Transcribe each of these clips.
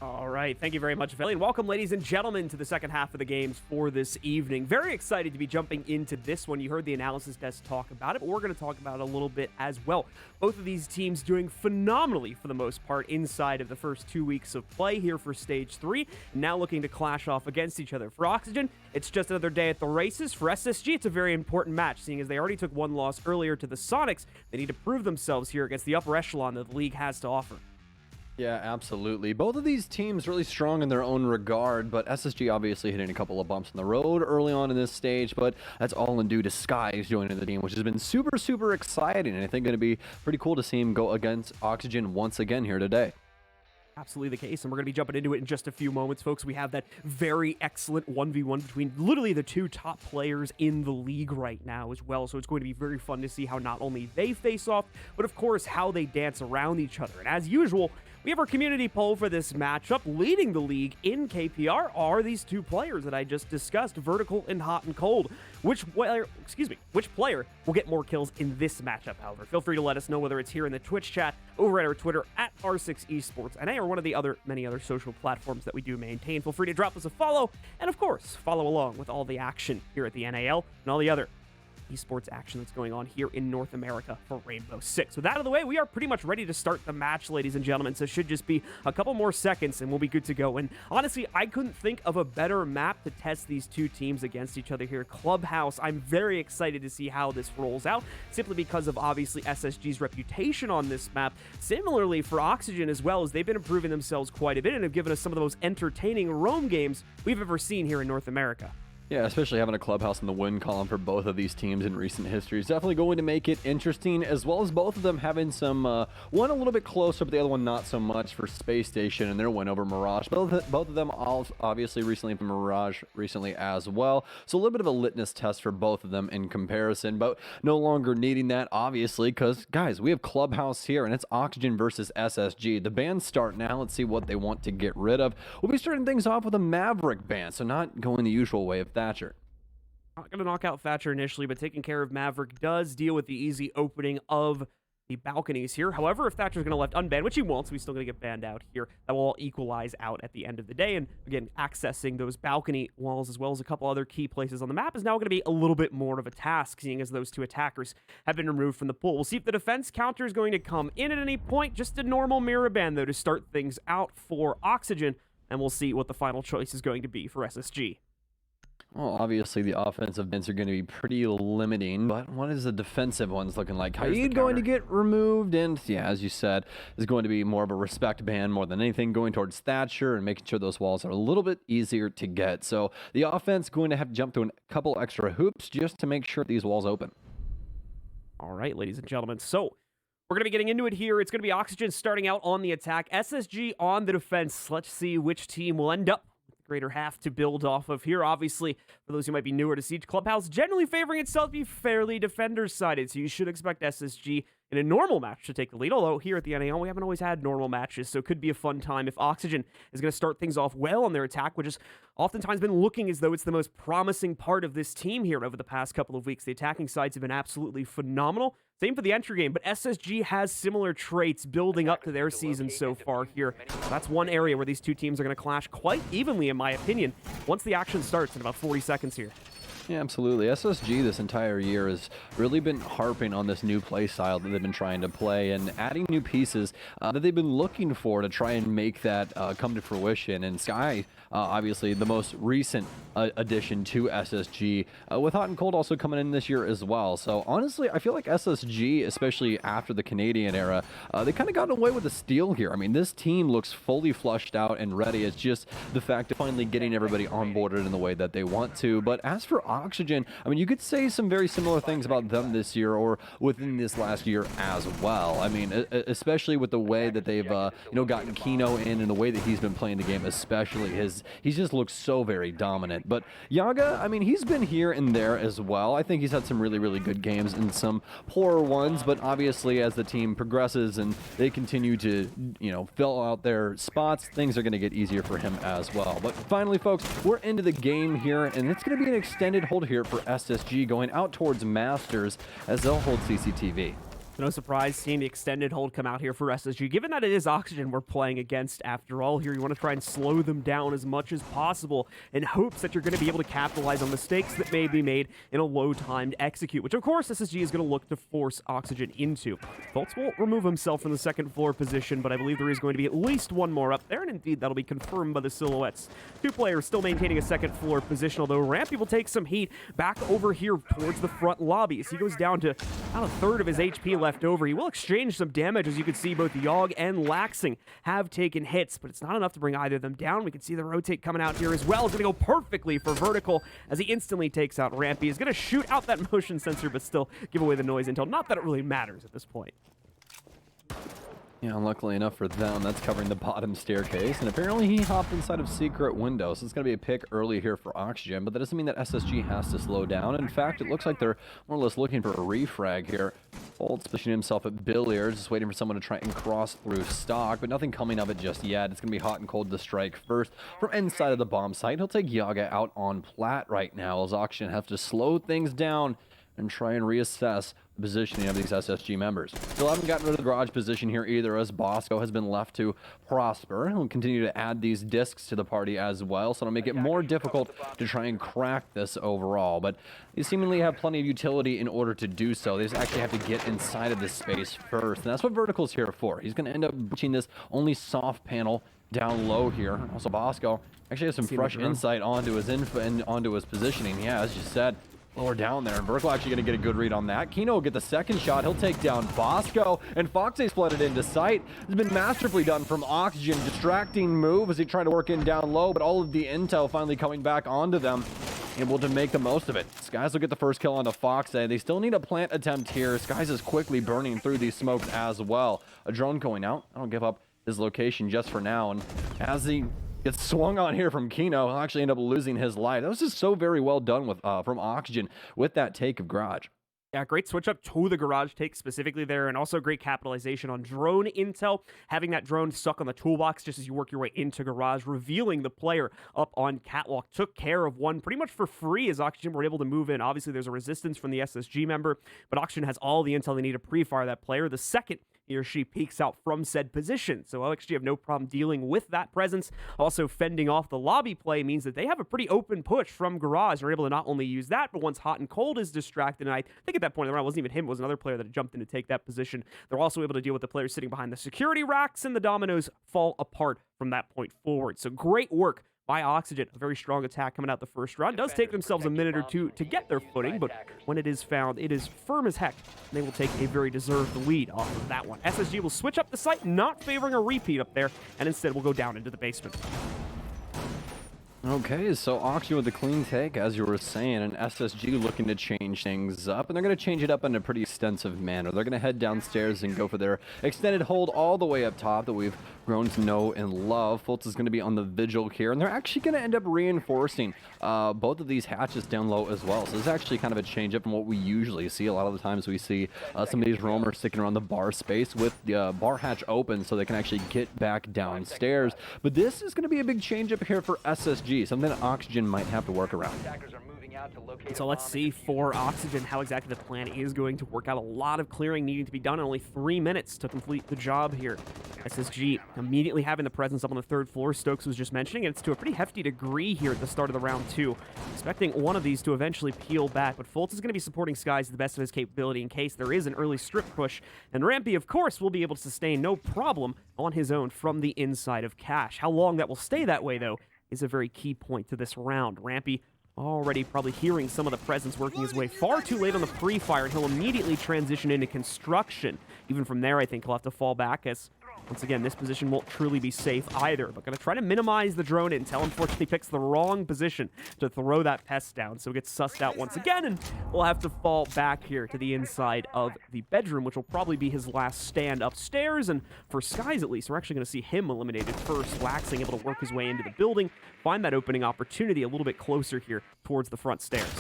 All right, thank you very much, Veli, and welcome, ladies and gentlemen, to the second half of the games for this evening. Very excited to be jumping into this one. You heard the analysis desk talk about it, but we're going to talk about it a little bit as well. Both of these teams doing phenomenally for the most part inside of the first 2 weeks of play here for Stage 3, now looking to clash off against each other. For Oxygen, it's just another day at the races. For SSG, it's a very important match, seeing as they already took one loss earlier to the Sonics. They need to prove themselves here against the upper echelon that the league has to offer. Yeah, absolutely. Both of these teams really strong in their own regard, but SSG obviously hitting a couple of bumps in the road early on in this stage, but that's all in due to Skies joining the team, which has been super exciting, and I think going to be pretty cool to see him go against Oxygen once again here today. Absolutely the case, and we're going to be jumping into it in just a few moments, folks. We have that very excellent 1v1 between literally the two top players in the league right now as well, so it's going to be very fun to see how not only they face off, but of course how they dance around each other. And as usual, we have our community poll for this matchup. Leading the league in KPR are these two players that I just discussed, Vertical and Hot and Cold. Which player will get more kills in this matchup, however? Feel free to let us know, whether it's here in the Twitch chat, over at our Twitter, at R6Esports, or one of the many other social platforms that we do maintain. Feel free to drop us a follow, and of course, follow along with all the action here at the NAL and all the other esports action that's going on here in North America for Rainbow Six. With that out of the way, we are pretty much ready to start the match, ladies and gentlemen, so it should just be a couple more seconds and we'll be good to go. And honestly, I couldn't think of a better map to test these two teams against each other here. Clubhouse, I'm very excited to see how this rolls out, simply because of obviously SSG's reputation on this map. Similarly for Oxygen as well, as they've been improving themselves quite a bit and have given us some of the most entertaining roam games we've ever seen here in North America. Yeah, especially having a Clubhouse in the win column for both of these teams in recent history is definitely going to make it interesting, as well as both of them having some, one a little bit closer, but the other one not so much for Spacestation and their win over Mirage. Both of them all obviously recently from Mirage recently as well, so a little bit of a litmus test for both of them in comparison, but no longer needing that, obviously, because, guys, we have Clubhouse here, and it's Oxygen versus SSG. The bans start now. Let's see what they want to get rid of. We'll be starting things off with a Maverick ban, so not going the usual way of Thatcher. Not going to knock out Thatcher initially, but taking care of Maverick does deal with the easy opening of the balconies here. However, if Thatcher's going to left unbanned, which he won't, so he's still going to get banned out here, that will all equalize out at the end of the day. And again, accessing those balcony walls as well as a couple other key places on the map is now going to be a little bit more of a task, seeing as those two attackers have been removed from the pool. We'll see if the defense counter is going to come in at any point. Just a normal mirror ban, though, to start things out for Oxygen, and we'll see what the final choice is going to be for SSG. Well, obviously the offensive bans are going to be pretty limiting, but what is the defensive ones looking like? Haid going to get removed, and yeah, as you said, is going to be more of a respect ban more than anything, going towards Thatcher and making sure those walls are a little bit easier to get. So the offense going to have to jump through a couple extra hoops just to make sure these walls open. All right, ladies and gentlemen, so we're going to be getting into it here. It's going to be Oxygen starting out on the attack, SSG on the defense. Let's see which team will end up greater half to build off of here. Obviously, for those who might be newer to Siege, Clubhouse generally favoring itself to be fairly defender-sided, so you should expect SSG in a normal match to take the lead, although here at the NAL, we haven't always had normal matches, so it could be a fun time if Oxygen is going to start things off well on their attack, which has oftentimes been looking as though it's the most promising part of this team here over the past couple of weeks. The attacking sides have been absolutely phenomenal. Same for the entry game, but SSG has similar traits building up to their season so far here. So that's one area where these two teams are going to clash quite evenly, in my opinion, once the action starts in about 40 seconds here. Yeah, absolutely. SSG this entire year has really been harping on this new play style that they've been trying to play and adding new pieces that they've been looking for to try and make that come to fruition. And Sky, obviously the most recent addition to SSG, with Hot and Cold also coming in this year as well. So honestly, I feel like SSG, especially after the Canadian era, they kind of got away with a steal here. I mean, this team looks fully flushed out and ready. It's just the fact of finally getting everybody onboarded in the way that they want to. But as for Oxygen, I mean, you could say some very similar things about them this year or within this last year as well. I mean, especially with the way that they've, gotten Kino in and the way that he's been playing the game, especially he's just looks so very dominant. But Yaga, I mean, he's been here and there as well. I think he's had some really, really good games and some poorer ones, but obviously as the team progresses and they continue to, fill out their spots, things are going to get easier for him as well. But finally, folks, we're into the game here, and it's going to be an extended hold here for SSG going out towards Masters as they'll hold CCTV. No surprise seeing the extended hold come out here for SSG, given that it is Oxygen we're playing against after all here. You want to try and slow them down as much as possible in hopes that you're going to be able to capitalize on mistakes that may be made in a low-timed execute, which of course SSG is going to look to force Oxygen into. Fultz will remove himself from the second floor position, but I believe there is going to be at least one more up there, and indeed that'll be confirmed by the silhouettes. Two players still maintaining a second floor position, although Rampy will take some heat back over here towards the front lobby as he goes down to about a third of his HP left over. He will exchange some damage. As you can see, both Yogg and Laxing have taken hits, but it's not enough to bring either of them down. We can see the rotate coming out here as well. It's going to go perfectly for vertical as he instantly takes out Rampy. He's going to shoot out that motion sensor, but still give away the noise intel. Not that it really matters at this point. Yeah, luckily enough for them, that's covering the bottom staircase, and apparently he hopped inside of secret window, so it's going to be a pick early here for Oxygen, but that doesn't mean that SSG has to slow down. In fact, it looks like they're more or less looking for a refrag here. Fultz positioning himself at billiards, just waiting for someone to try and cross through stock, but nothing coming of it just yet. It's going to be hot and cold to strike first. From inside of the bomb site, he'll take Yaga out on plat right now, as Oxygen have to slow things down and try and reassess the positioning of these SSG members. Still haven't gotten rid of the garage position here either, as Bosco has been left to prosper. He'll continue to add these discs to the party as well, so it'll make it more difficult to try and crack this overall. But they seemingly have plenty of utility in order to do so. They just actually have to get inside of this space first, and that's what Vertical's here for. He's going to end up breaching this only soft panel down low here. Also, Bosco actually has some fresh insight onto his info and onto his positioning. Yeah, as you said, lower down there, and Vertical actually going to get a good read on that. Kino will get the second shot. He'll take down Bosco, and Foxy's flooded into sight. It's been masterfully done from Oxygen. Distracting move as he tried to work in down low, but all of the intel finally coming back onto them, able to make the most of it. Skies will get the first kill onto Foxy. They still need a plant attempt here. Skies is quickly burning through these smokes as well. A drone going out. I don't give up his location just for now, and as he gets swung on here from Kino, he'll actually end up losing his life. That was just so very well done with from Oxygen with that take of garage. Yeah, great switch up to the garage take specifically there, and also great capitalization on drone intel. Having that drone stuck on the toolbox just as you work your way into garage, revealing the player up on catwalk. Took care of one pretty much for free as Oxygen were able to move in. Obviously, there's a resistance from the SSG member, but Oxygen has all the intel they need to pre-fire that player. The second he or she peeks out from said position. So OXG have no problem dealing with that presence. Also, fending off the lobby play means that they have a pretty open push from garage. They're able to not only use that, but once hot and cold is distracted, and I think at that point in the round, it wasn't even him, it was another player that jumped in to take that position. They're also able to deal with the players sitting behind the security racks, and the dominoes fall apart from that point forward. So great work by Oxygen. A very strong attack coming out the first round. Does take themselves a minute or two to get their footing, but when it is found, it is firm as heck. They will take a very deserved lead off of that one. SSG will switch up the site, not favoring a repeat up there, and instead will go down into the basement. Okay, so Oxygen with the clean take, as you were saying, and SSG looking to change things up, and they're going to change it up in a pretty extensive manner. They're going to head downstairs and go for their extended hold all the way up top that we've grown to know and love. Fultz is going to be on the vigil here, and they're actually going to end up reinforcing both of these hatches down low as well. So this is actually kind of a change up from what we usually see. A lot of the times we see some of these roamers sticking around the bar space with the bar hatch open so they can actually get back downstairs. But this is going to be a big change up here for SSG. Something that Oxygen might have to work around. So let's see for Oxygen how exactly the plan is going to work out. A lot of clearing needing to be done in only 3 minutes to complete the job here. SSG immediately having the presence up on the third floor, Stokes was just mentioning, and it's to a pretty hefty degree here at the start of the round too. Expecting one of these to eventually peel back, but Fultz is going to be supporting Skies to the best of his capability in case there is an early strip push, and Rampy, of course, will be able to sustain no problem on his own from the inside of Cash. How long that will stay that way, though, is a very key point to this round. Rampy already probably hearing some of the presence working his way far too late on the pre-fire, and he'll immediately transition into construction. Even from there, I think he'll have to fall back as, once again, this position won't truly be safe either, but going to try to minimize the drone intel. Unfortunately, picks the wrong position to throw that pest down, so it gets sussed out once again, and we'll have to fall back here to the inside of the bedroom, which will probably be his last stand upstairs, and for Skies at least, we're actually going to see him eliminated first. Laxing able to work his way into the building, find that opening opportunity a little bit closer here towards the front stairs.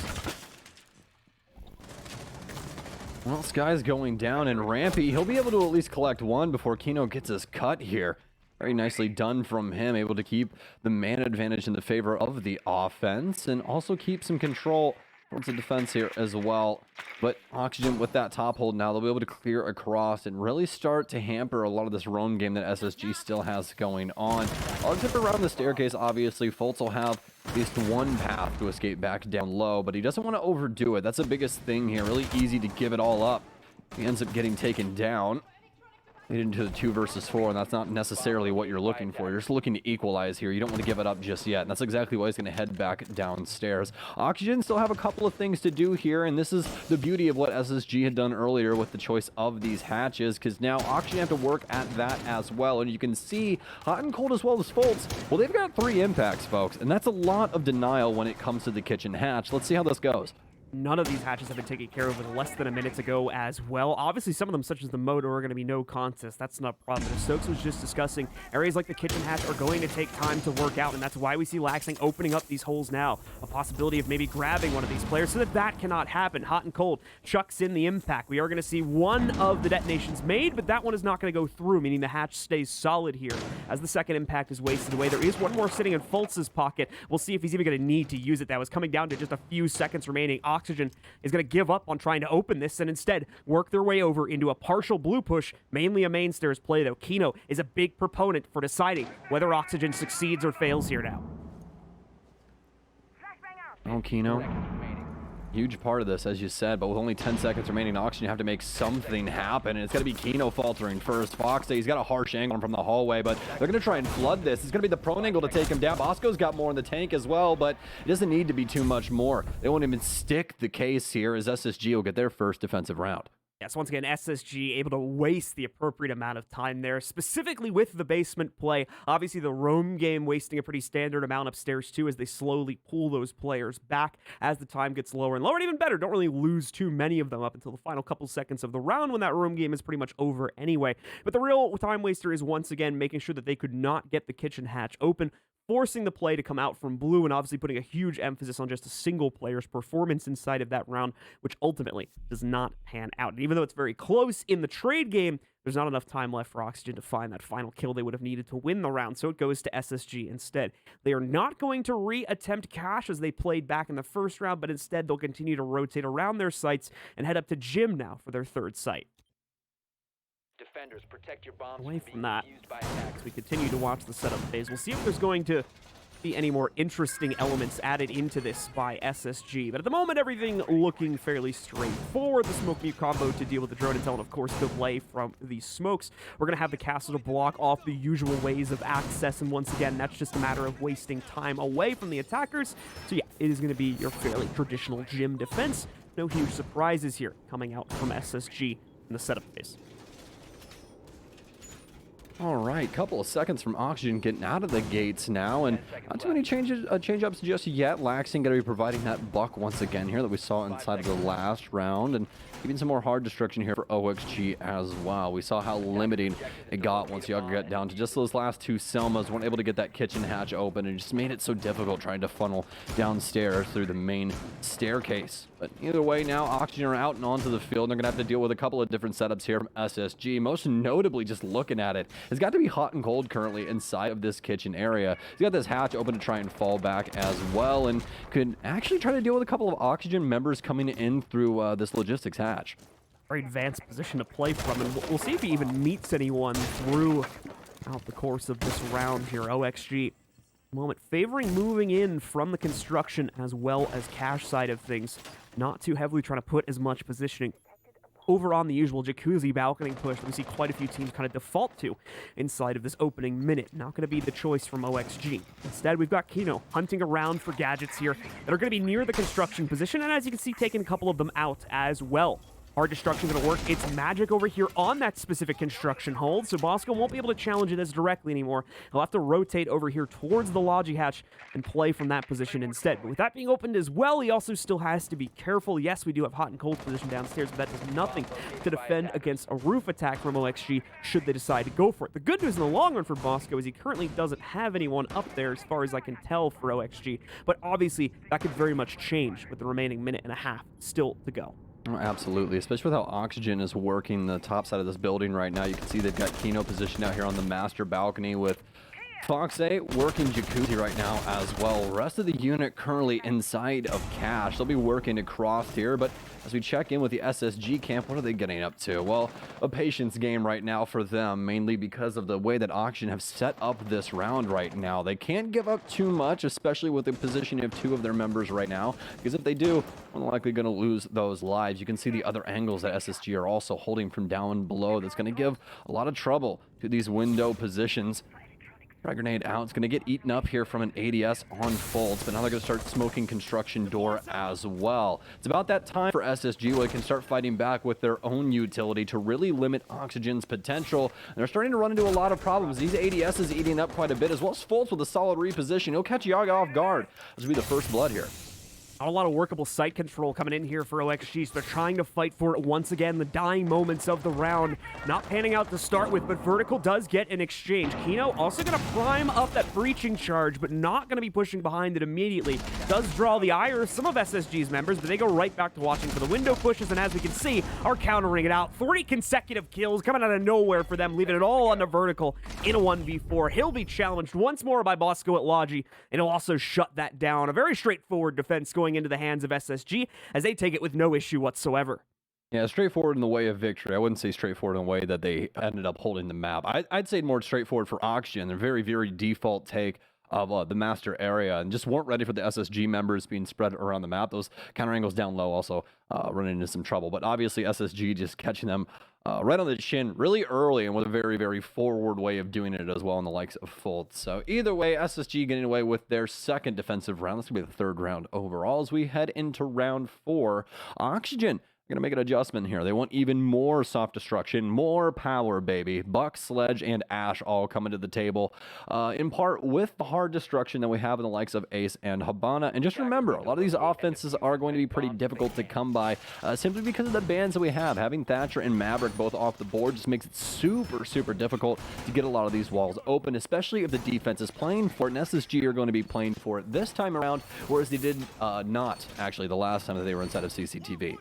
Well, Sky's going down, and Rampy, he'll be able to at least collect one before Kino gets his cut here. Very nicely done from him, able to keep the man advantage in the favor of the offense, and also keep some control towards the defense here as well. But Oxygen with that top hold now, they'll be able to clear across and really start to hamper a lot of this roam game that SSG still has going on. I'll zip around the staircase, obviously. Fultz will have at least one path to escape back down low, but he doesn't want to overdo it. That's the biggest thing here. Really easy to give it all up. He ends up getting taken down. Get into the 2 versus 4, and that's not necessarily what you're looking for. You're just looking to equalize here. You don't want to give it up just yet, and that's exactly why he's going to head back downstairs. Oxygen still have a couple of things to do here, and this is the beauty of what SSG had done earlier with the choice of these hatches, because now Oxygen have to work at that as well, and you can see Hot and Cold as well as Fultz. Well, they've got 3 impacts, folks, and that's a lot of denial when it comes to the kitchen hatch. Let's see how this goes. None of these hatches have been taken care of with less than a minute to go as well. Obviously, some of them, such as the motor, are going to be no contest. That's not a problem. As Stokes was just discussing, areas like the kitchen hatch are going to take time to work out, and that's why we see Laxing opening up these holes now. A possibility of maybe grabbing one of these players so that that cannot happen. Hot and Cold chucks in the impact. We are going to see one of the detonations made, but that one is not going to go through, meaning the hatch stays solid here. As the second impact is wasted away, there is one more sitting in Fultz's pocket. We'll see if he's even going to need to use it. That was coming down to just a few seconds remaining. Oxygen is going to give up on trying to open this and instead work their way over into a partial blue push, mainly a main stairs play, though. Kino is a big proponent for deciding whether Oxygen succeeds or fails here now. Oh, Kino. Huge part of this, as you said, but with only 10 seconds remaining, Oxygen, you have to make something happen, and it's going to be Kino faltering first. Fox, he's got a harsh angle from the hallway, but they're going to try and flood this. It's going to be the prone angle to take him down. Bosco's got more in the tank as well, but it doesn't need to be too much more. They won't even stick the case here as SSG will get their first defensive round. Yes, once again, SSG able to waste the appropriate amount of time there, specifically with the basement play. Obviously, the roam game wasting a pretty standard amount upstairs, too, as they slowly pull those players back as the time gets lower and lower. And even better, don't really lose too many of them up until the final couple seconds of the round when that roam game is pretty much over anyway. But the real time waster is once again making sure that they could not get the kitchen hatch open, forcing the play to come out from blue, and obviously putting a huge emphasis on just a single player's performance inside of that round, which ultimately does not pan out. And even though it's very close in the trade game, there's not enough time left for Oxygen to find that final kill they would have needed to win the round, so it goes to SSG instead. They are not going to re-attempt cash as they played back in the first round, but instead they'll continue to rotate around their sites and head up to Gym now for their third site. Defenders, protect your bombs Away from that, used by attacks. as we continue to watch the setup phase, we'll see if there's going to be any more interesting elements added into this by SSG. But at the moment, everything looking fairly straightforward. The smoke mute combo to deal with the drone intel, and of course, delay from the smokes. We're going to have the castle to block off the usual ways of access, and once again, that's just a matter of wasting time away from the attackers. So yeah, it is going to be your fairly traditional gym defense. No huge surprises here coming out from SSG in the setup phase. All right, couple of seconds from Oxygen getting out of the gates now, and not too many change-ups just yet. Laxing going to be providing that buck once again here that we saw inside of the last round, and even some more hard destruction here for OXG as well. We saw how limiting it got once you got down to just those last 2 Selmas, weren't able to get that kitchen hatch open, and just made it so difficult trying to funnel downstairs through the main staircase. But either way, now Oxygen are out and onto the field, and they're going to have to deal with a couple of different setups here from SSG. Most notably, just looking at it, it's got to be Hot and Cold currently inside of this kitchen area. He's got this hatch open to try and fall back as well, and could actually try to deal with a couple of Oxygen members coming in through this logistics hatch. Very advanced position to play from, and we'll see if he even meets anyone throughout the course of this round here. OXG moment favoring moving in from the construction as well as cash side of things, not too heavily trying to put as much positioning over on the usual jacuzzi balcony push that we see quite a few teams kind of default to inside of this opening minute. Not going to be the choice from OXG. Instead, we've got Kino hunting around for gadgets here that are going to be near the construction position, and as you can see, taking a couple of them out as well. Hard destruction going to work. It's magic over here on that specific construction hold, so Bosco won't be able to challenge it as directly anymore. He'll have to rotate over here towards the Logi hatch and play from that position instead. But with that being opened as well, he also still has to be careful. Yes, we do have Hot and Cold position downstairs, but that does nothing to defend against a roof attack from OXG should they decide to go for it. The good news in the long run for Bosco is he currently doesn't have anyone up there as far as I can tell for OXG, but obviously that could very much change with the remaining minute and a half still to go. Oh, absolutely, especially with how Oxygen is working the top side of this building right now. You can see they've got Kino positioned out here on the master balcony with Fox 8 working Jacuzzi right now as well. Rest of the unit currently inside of Cache. They'll be working across here, but as we check in with the SSG camp, what are they getting up to? Well, a patience game right now for them, mainly because of the way that Auction have set up this round right now. They can't give up too much, especially with the positioning of 2 of their members right now, because if they do, we're likely going to lose those lives. You can see the other angles that SSG are also holding from down below. That's going to give a lot of trouble to these window positions. Frag grenade out. It's going to get eaten up here from an ADS on Folds, but now they're going to start smoking construction door as well. It's about that time for SSG where they can start fighting back with their own utility to really limit Oxygen's potential. And they're starting to run into a lot of problems. These ADS is eating up quite a bit, as well as Folds with a solid reposition. He'll catch Yaga off guard. This will be the first blood here. Not a lot of workable site control coming in here for OXG, so they're trying to fight for it once again. The dying moments of the round not panning out to start with, but Vertical does get an exchange. Kino also going to prime up that breaching charge, but not going to be pushing behind it immediately. Does draw the ire of some of SSG's members, but they go right back to watching for the window pushes, and as we can see, are countering it out. 3 consecutive kills coming out of nowhere for them, leaving it all on the Vertical in a 1v4. He'll be challenged once more by Bosco at Logi, and he'll also shut that down. A very straightforward defense going into the hands of SSG as they take it with no issue whatsoever. Yeah, straightforward in the way of victory. I wouldn't say straightforward in the way that they ended up holding the map. I'd say more straightforward for Oxygen. Their very, very default take of the master area, and just weren't ready for the SSG members being spread around the map. Those counter angles down low also running into some trouble. But obviously SSG just catching them right on the chin really early, and with a very, very forward way of doing it as well in the likes of Fold. So either way, SSG getting away with their second defensive round. This will be the 3rd round overall as we head into round 4. Oxygen going to make an adjustment here. They want even more soft destruction, more power, baby. Buck, Sledge, and Ash all coming to the table, in part with the hard destruction that we have in the likes of Ace and Habana. And just remember, a lot of these offenses are going to be pretty difficult to come by, simply because of the bans that we have. Having Thatcher and Maverick both off the board just makes it super, super difficult to get a lot of these walls open, especially if the defense is playing for it. And SSG are going to be playing for it this time around, whereas they did not, actually, the last time that they were inside of CCTV.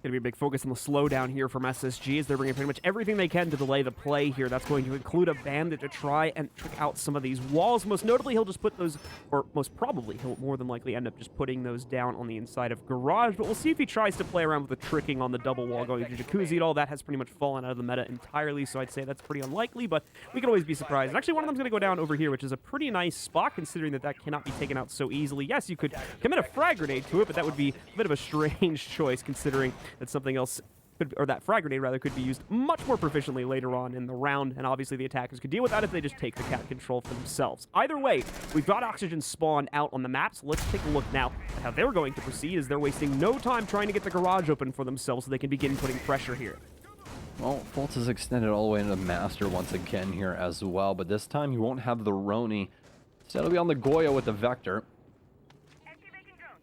Going to be a big focus on the slowdown here from SSG as they're bringing pretty much everything they can to delay the play here. That's going to include a bandit to try and trick out some of these walls. Most notably, he'll just put those, or most probably, he'll more than likely end up just putting those down on the inside of Garage. But we'll see if he tries to play around with the tricking on the double wall going to Jacuzzi and all. That has pretty much fallen out of the meta entirely, so I'd say that's pretty unlikely, but we can always be surprised. And actually, one of them's going to go down over here, which is a pretty nice spot considering that that cannot be taken out so easily. Yes, you could commit a frag grenade to it, but that would be a bit of a strange choice considering that something else or that frag grenade rather could be used much more proficiently later on in the round, and obviously the attackers could deal with that if they just take the cat control for themselves. Either way, we've got Oxygen spawned out on the map, so let's take a look now at how they're going to proceed as they're wasting no time trying to get the garage open for themselves so they can begin putting pressure here. Well, Fultz is extended all the way into the Master once again here as well, but this time he won't have the Roni. Instead, he'll be on the Goya with the Vector.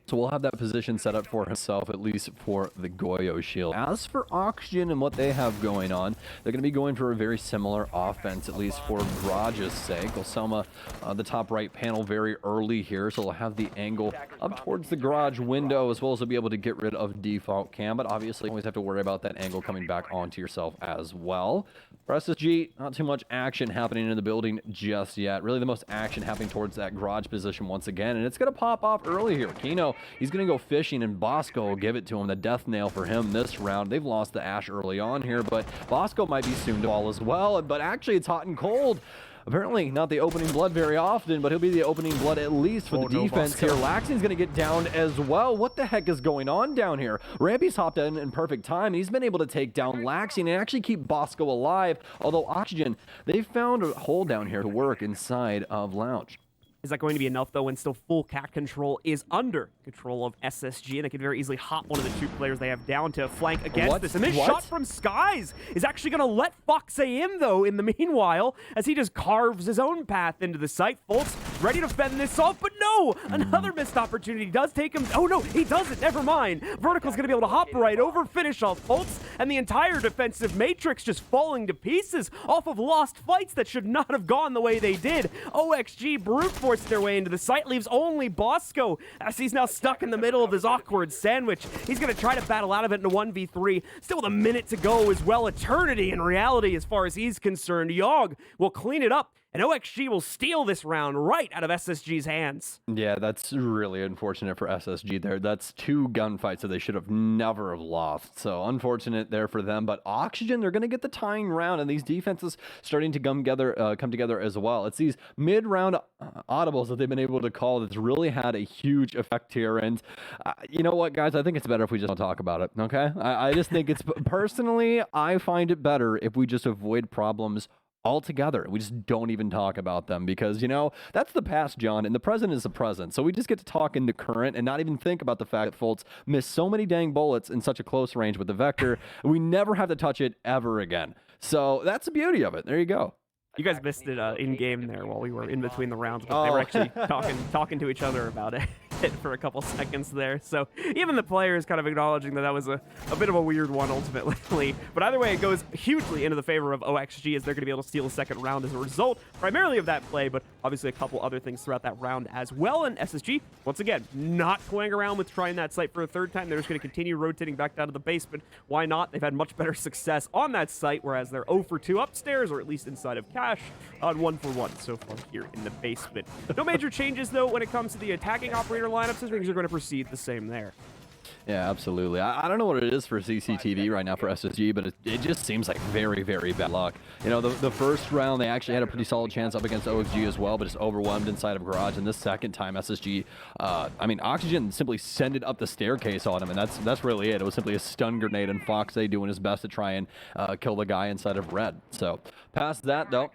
So we'll have that position set up for himself, at least for the Goyo shield. As for Oxygen and what they have going on, they're going to be going for a very similar offense, at least for Garage's sake. They'll Selma the top right panel very early here, so they'll have the angle up towards the Garage window, as well as they'll be able to get rid of default cam, but obviously you always have to worry about that angle coming back onto yourself as well. For SSG, not too much action happening in the building just yet. Really the most action happening towards that Garage position once again, and it's going to pop off early here. Kino, he's going to go fishing, and Bosco will give it to him. The death nail for him this round. They've lost the Ash early on here, but Bosco might be soon to fall as well. But actually, it's hot and cold. Apparently, not the opening blood very often, but he'll be the opening blood at least for the defense here. Laxing's going to get down as well. What the heck is going on down here? Rampy's hopped in perfect time. He's been able to take down Laxing and actually keep Bosco alive. Although Oxygen, they found a hole down here to work inside of Lounge. Is that going to be enough, though, when still full cat control is under control of SSG, and they can very easily hop one of the 2 players they have down to flank against this. And this shot from Skies is actually going to let Foxe in, though, in the meanwhile, as he just carves his own path into the site. Foltz ready to fend this off, but no! Another missed opportunity does take him. Oh, no, he doesn't. Never mind. Vertical's going to be able to hop right over, finish off Foltz, and the entire defensive matrix just falling to pieces off of lost fights that should not have gone the way they did. OXG brute force their way into the site, leaves only Bosco as he's now stuck in the middle of this awkward sandwich. He's going to try to battle out of it in a 1v3. Still with a minute to go as well. Eternity in reality as far as he's concerned. Yogg will clean it up and OXG will steal this round right out of SSG's hands. Yeah, that's really unfortunate for SSG there. That's 2 gunfights that they should have never have lost. So unfortunate there for them. But Oxygen, they're going to get the tying round, and these defenses starting to come together as well. It's these mid-round audibles that they've been able to call that's really had a huge effect here. And you know what, guys? I think it's better if we just don't talk about it, okay? I just think it's, personally, I find it better if we just avoid problems altogether. We just don't even talk about them because, you know, that's the past, John, and the present is the present. So we just get to talk in the current and not even think about the fact that Fultz missed so many dang bullets in such a close range with the Vector. We never have to touch it ever again. So that's the beauty of it. There you go. You guys missed it in game there while we were in between the rounds, but they were actually talking to each other about it for a couple seconds there. So even the players kind of acknowledging that was a bit of a weird one ultimately. But either way, it goes hugely into the favor of OXG as they're going to be able to steal a second round as a result, primarily of that play, but obviously a couple other things throughout that round as well. And SSG, once again, not toying around with trying that site for a third time. They're just going to continue rotating back down to the basement. Why not? They've had much better success on that site, whereas they're 0 for 2 upstairs, or at least inside of cash, on 1 for 1 so far here in the basement. No major changes, though, when it comes to the attacking operator lineups, as things are going to proceed the same there. Yeah, absolutely. I don't know what it is for CCTV right now for SSG, but it just seems like very, very bad luck. You know, the first round, they actually had a pretty solid chance up against OXG as well, but just overwhelmed inside of Garage. And this second time, SSG, I mean, Oxygen simply sent it up the staircase on him, and that's really it. It was simply a stun grenade, and Foxay doing his best to try and kill the guy inside of Red. So, past that, though,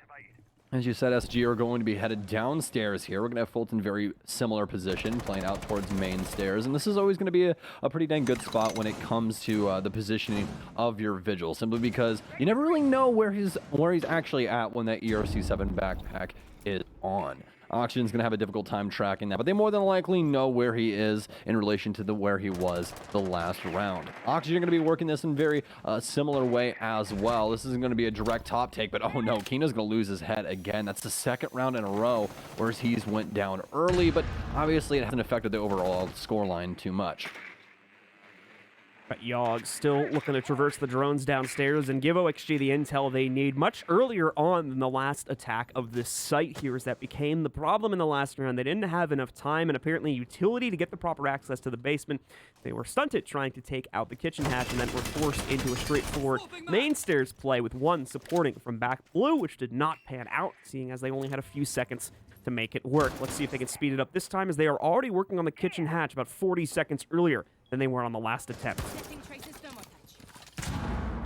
as you said, SG are going to be headed downstairs here. We're going to have Fulton very similar position, playing out towards main stairs. And this is always going to be a pretty dang good spot when it comes to the positioning of your Vigil, simply because you never really know where he's actually at when that ERC-7 backpack is on. Oxygen's going to have a difficult time tracking that, but they more than likely know where he is in relation to where he was the last round. Oxygen are going to be working this in very similar way as well. This isn't going to be a direct top take, but oh no, Kina's going to lose his head again. That's the second round in a row where he's went down early, but obviously it hasn't affected the overall scoreline too much. But Yogg still looking to traverse the drones downstairs and give OXG the intel they need much earlier on than the last attack of this site here, as that became the problem in the last round. They didn't have enough time and apparently utility to get the proper access to the basement. They were stunted trying to take out the kitchen hatch and then were forced into a straightforward main stairs play with one supporting from back blue, which did not pan out, seeing as they only had a few seconds to make it work. Let's see if they can speed it up this time, as they are already working on the kitchen hatch about 40 seconds earlier than they were on the last attempt.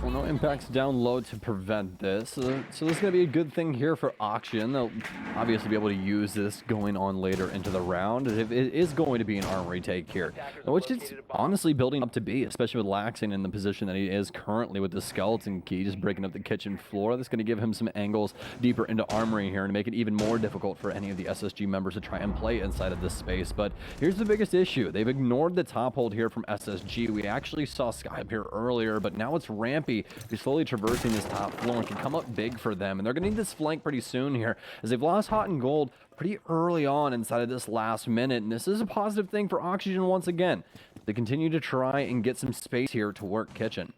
Well, no impacts down low to prevent this. So this is going to be a good thing here for Oxygen. They'll obviously be able to use this going on later into the round. It is going to be an armory take here, which is honestly building up to be, especially with Laxing in the position that he is currently with the skeleton key, just breaking up the kitchen floor. That's going to give him some angles deeper into armory here and make it even more difficult for any of the SSG members to try and play inside of this space. But here's the biggest issue. They've ignored the top hold here from SSG. We actually saw Sky up here earlier, but now it's Rampy who's slowly traversing this top floor and can come up big for them. And they're going to need this flank pretty soon here, as they've lost Hot and Gold pretty early on inside of this last minute. And this is a positive thing for Oxygen once again. They continue to try and get some space here to work kitchen.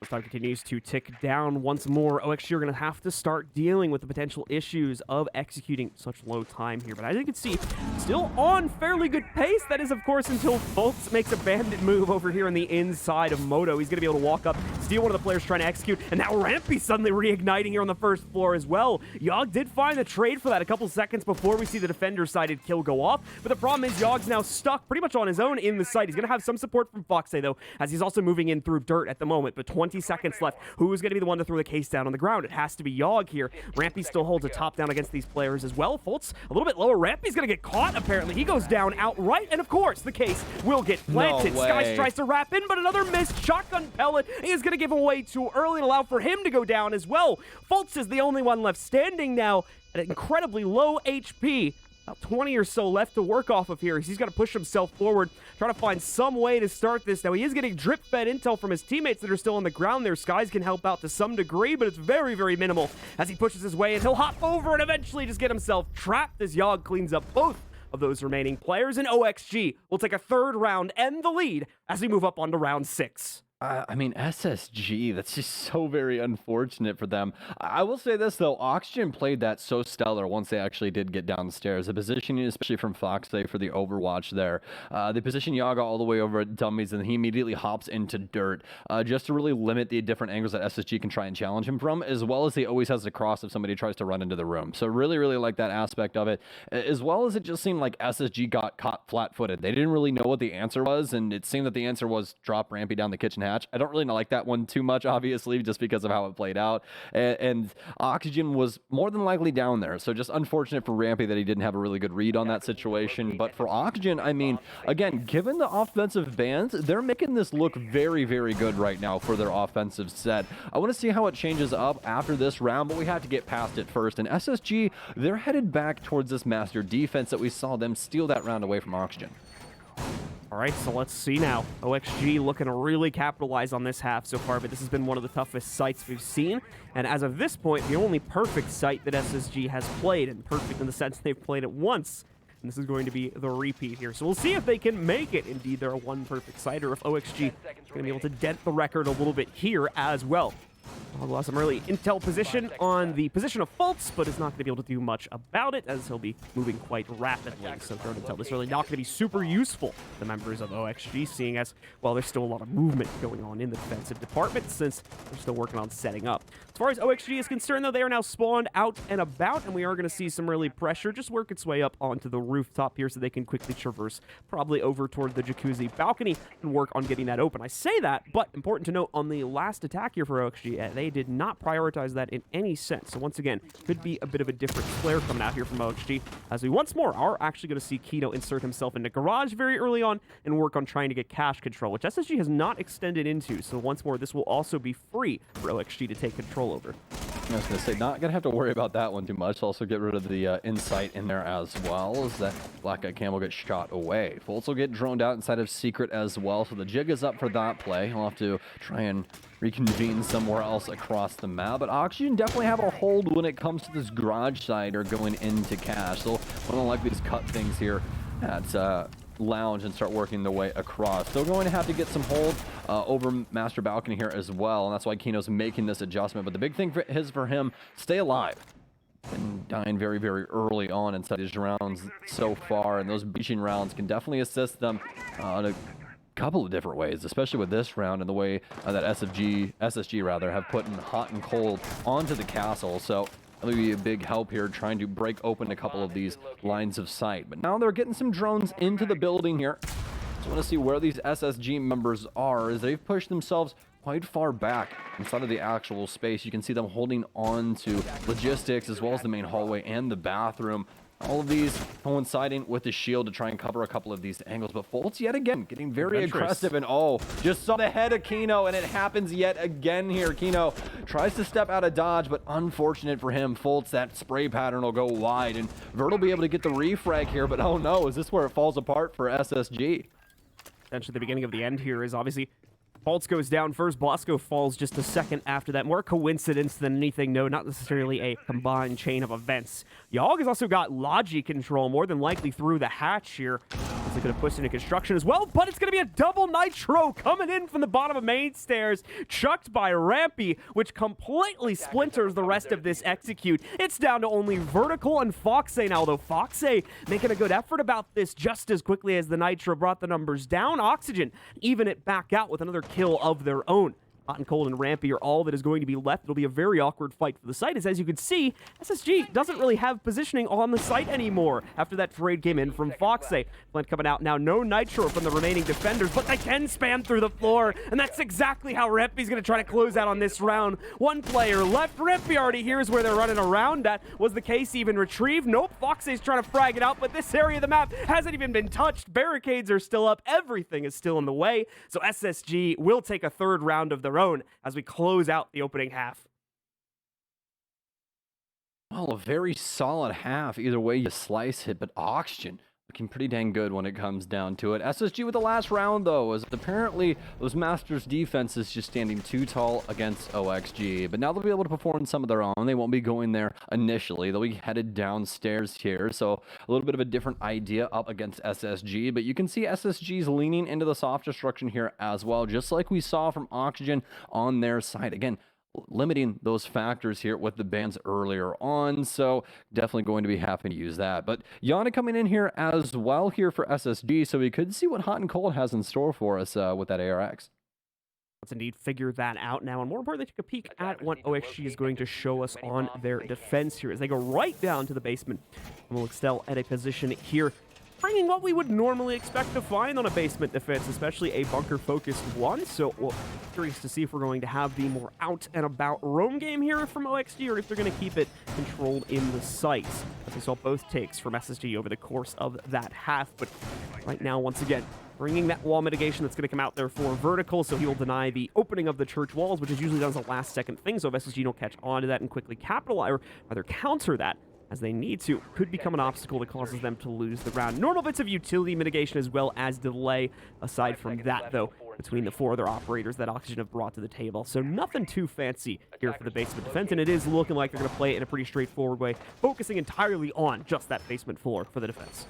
As time continues to tick down once more, OXG are going to have to start dealing with the potential issues of executing such low time here. But as you can see, still on fairly good pace. That is, of course, until Fultz makes a bandit move over here on the inside of Moto. He's going to be able to walk up, steal one of the players trying to execute, and now Rampy suddenly reigniting here on the first floor as well. Yogg did find the trade for that a couple seconds before we see the defender-sided kill go off. But the problem is Yogg's now stuck pretty much on his own in the site. He's going to have some support from Foxay, though, as he's also moving in through dirt at the moment. But 20 seconds left. Who's going to be the one to throw the case down on the ground? It has to be Yogg here. Rampy still holds a top down against these players as well. Fultz a little bit lower. Rampy's going to get caught, apparently. He goes down outright, and of course, the case will get planted. No way. Skies tries to wrap in, but another missed shotgun pellet is going to give away too early and allow for him to go down as well. Fultz is the only one left standing now at an incredibly low HP. About 20 or so left to work off of here. He's got to push himself forward, try to find some way to start this. Now, he is getting drip-fed intel from his teammates that are still on the ground there. Skies can help out to some degree, but it's very, very minimal as he pushes his way, and he'll hop over and eventually just get himself trapped as Yogg cleans up both of those remaining players. And OXG will take a third round and the lead as we move up onto round 6. I mean, SSG, that's just so very unfortunate for them. I will say this, though. Oxygen played that so stellar once they actually did get downstairs. The positioning, especially from Foxay for the Overwatch there. They position Yaga all the way over at dummies, and he immediately hops into dirt just to really limit the different angles that SSG can try and challenge him from, as well as he always has the cross if somebody tries to run into the room. So really, really like that aspect of it, as well as it just seemed like SSG got caught flat-footed. They didn't really know what the answer was, and it seemed that the answer was drop Rampy down the kitchen hatch. I don't really like that one too much, obviously, just because of how it played out. And Oxygen was more than likely down there, so just unfortunate for Rampy that he didn't have a really good read on that situation. But for Oxygen, I mean, again, given the offensive bans, they're making this look very, very good right now for their offensive set. I want to see how it changes up after this round, but we have to get past it first. And SSG, they're headed back towards this master defense that we saw them steal that round away from Oxygen. All right, so let's see now. OXG looking to really capitalize on this half so far, but this has been one of the toughest sites we've seen. And as of this point, the only perfect site that SSG has played, and perfect in the sense they've played it once. And this is going to be the repeat here. So we'll see if they can make it indeed their one perfect site, or if OXG is going to be able to dent the record a little bit here as well. We'll have some early intel position on the position of Fultz, but is not going to be able to do much about it, as he'll be moving quite rapidly. So drone intel is really not going to be super useful to the members of OXG, seeing as, well, there's still a lot of movement going on in the defensive department, since they're still working on setting up. As far as OXG is concerned, though, they are now spawned out and about, and we are going to see some early pressure just work its way up onto the rooftop here so they can quickly traverse probably over toward the jacuzzi balcony and work on getting that open. I say that, but important to note, on the last attack here for OXG, they did not prioritize that in any sense. So once again, could be a bit of a different flare coming out here from OXG, as we once more are actually going to see Kino insert himself into Garage very early on and work on trying to get cache control, which SSG has not extended into. So once more, this will also be free for OXG to take control over. I was going to say, not going to have to worry about that one too much. Also get rid of the insight in there as well, as that Black Guy Cam will get shot away. Fultz will get droned out inside of Secret as well, so the jig is up for that play. He'll have to try and reconvene somewhere else across the map, but Oxygen definitely have a hold when it comes to this garage side or going into cache. So one of likely to cut things here at lounge and start working their way across. Still going to have to get some hold over Master Balcony here as well, and that's why Kino's making this adjustment. But the big thing for him, stay alive. Been dying very, very early on inside his rounds so far, and those breaching rounds can definitely assist them in a couple of different ways, especially with this round and the way that SSG rather have put in hot and cold onto the castle. So that'll be a big help here, trying to break open a couple of these lines of sight. But now they're getting some drones into the building here. Just want to see where these SSG members are, as they've pushed themselves quite far back inside of the actual space. You can see them holding on to logistics as well as the main hallway and the bathroom. All of these coinciding with the shield to try and cover a couple of these angles. But Fultz, yet again, getting very aggressive. And oh, just saw the head of Kino, and it happens yet again here. Kino tries to step out of dodge, but unfortunate for him, Fultz, that spray pattern will go wide. And Vert will be able to get the refrag here, but oh no, is this where it falls apart for SSG? Essentially, the beginning of the end here is obviously Fultz goes down first, Bosco falls just a second after that. More coincidence than anything, no, not necessarily a combined chain of events. Yogg has also got Logi control, more than likely through the hatch here. It's going to push into construction as well, but it's going to be a double nitro coming in from the bottom of main stairs, chucked by Rampy, which completely splinters the rest of this execute. It's down to only Vertical and Foxay now, though Foxay making a good effort about this just as quickly as the nitro brought the numbers down. Oxygen even it back out with another kill of their own. Hot and Cold and Rampy are all that is going to be left. It'll be a very awkward fight for the site, as you can see, SSG doesn't really have positioning on the site anymore after that trade came in from Foxay. Flint coming out now, no nitro from the remaining defenders, but they can spam through the floor, and that's exactly how Rampy's going to try to close out on this round. One player left. Rampy already hears where they're running around. That was the case even retrieved. Nope, Foxay's trying to frag it out, but this area of the map hasn't even been touched. Barricades are still up. Everything is still in the way, so SSG will take a third round of their own as we close out the opening half. Well, a very solid half either way you slice it, but Oxygen looking pretty dang good when it comes down to it. SSG with the last round, though, as apparently those Masters defense is just standing too tall against OXG. But now they'll be able to perform some of their own. They won't be going there initially. They'll be headed downstairs here. So a little bit of a different idea up against SSG. But you can see SSG's leaning into the soft destruction here as well, just like we saw from Oxygen on their side. Again, limiting those factors here with the bans earlier on, so definitely going to be happy to use that. But Yana coming in here as well here for SSG, so we could see what Hot and Cold has in store for us with that ARX. Let's indeed figure that out now, and more importantly, take a peek at what OXG is going to show us on their defense here as they go right down to the basement. And we'll excel at a position here, bringing what we would normally expect to find on a basement defense, especially a bunker-focused one. So we're curious to see if we're going to have the more out-and-about roam game here from OXG, or if they're going to keep it controlled in the sites, as we saw both takes from SSG over the course of that half. But right now, once again, bringing that wall mitigation that's going to come out there for Vertical, so he will deny the opening of the church walls, which is usually done as a last-second thing. So if SSG don't catch on to that and quickly capitalize, or rather counter that, as they need to, could become an obstacle that causes them to lose the round. Normal bits of utility mitigation as well as delay, aside from that, though, between the 4 other operators that Oxygen have brought to the table. So nothing too fancy here for the basement defense, and it is looking like they're going to play it in a pretty straightforward way, focusing entirely on just that basement floor for the defense.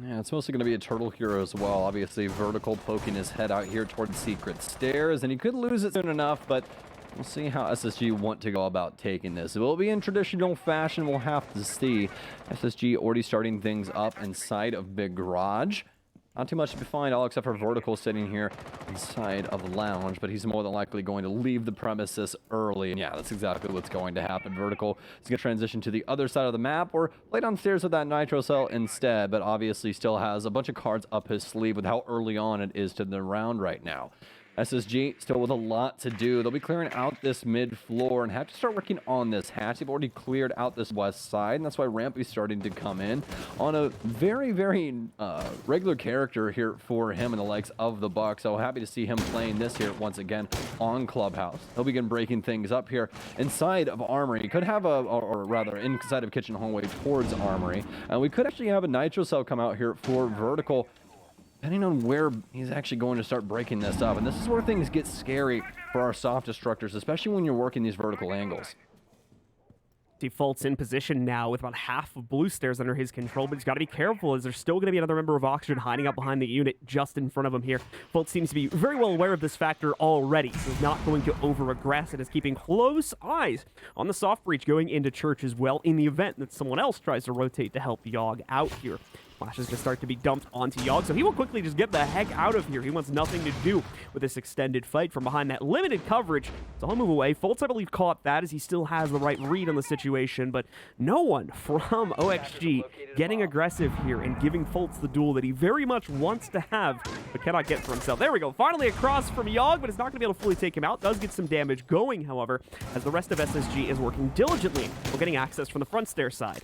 Yeah, it's mostly going to be a turtle hero as well. Obviously, Vertical poking his head out here towards secret stairs, and he could lose it soon enough, but we'll see how SSG want to go about taking this. It will be in traditional fashion. We'll have to see. SSG already starting things up inside of Big Garage. Not too much to find, all except for Vertical sitting here inside of Lounge, but he's more than likely going to leave the premises early. And yeah, that's exactly what's going to happen. Vertical is going to transition to the other side of the map, or play downstairs with that Nitro Cell instead, but obviously still has a bunch of cards up his sleeve with how early on it is to the round right now. SSG still with a lot to do. They'll be clearing out this mid floor and have to start working on this hatch. They've already cleared out this west side, and that's why Rampy's starting to come in on a very, very regular character here for him and the likes of the Bucks. So happy to see him playing this here once again on Clubhouse. He'll begin breaking things up here inside of Armory. He could have or rather inside of Kitchen Hallway towards Armory. And we could actually have a Nitro Cell come out here for Vertical, depending on where he's actually going to start breaking this up. And this is where things get scary for our soft destructors, especially when you're working these vertical angles. Default's in position now with about half of blue stairs under his control, but he's got to be careful as there's still going to be another member of Oxygen hiding up behind the unit just in front of him here. Volt seems to be very well aware of this factor already, so he's not going to over-aggress and is keeping close eyes on the soft breach going into church as well in the event that someone else tries to rotate to help Yogg out here. Flash is going to start to be dumped onto Yogg, so he will quickly just get the heck out of here. He wants nothing to do with this extended fight from behind that limited coverage. So he'll move away. Fultz, I believe, caught that as he still has the right read on the situation, but no one from OXG getting aggressive here and giving Fultz the duel that he very much wants to have, but cannot get for himself. There we go. Finally across from Yogg, but it's not going to be able to fully take him out. Does get some damage going, however, as the rest of SSG is working diligently while getting access from the front stair side.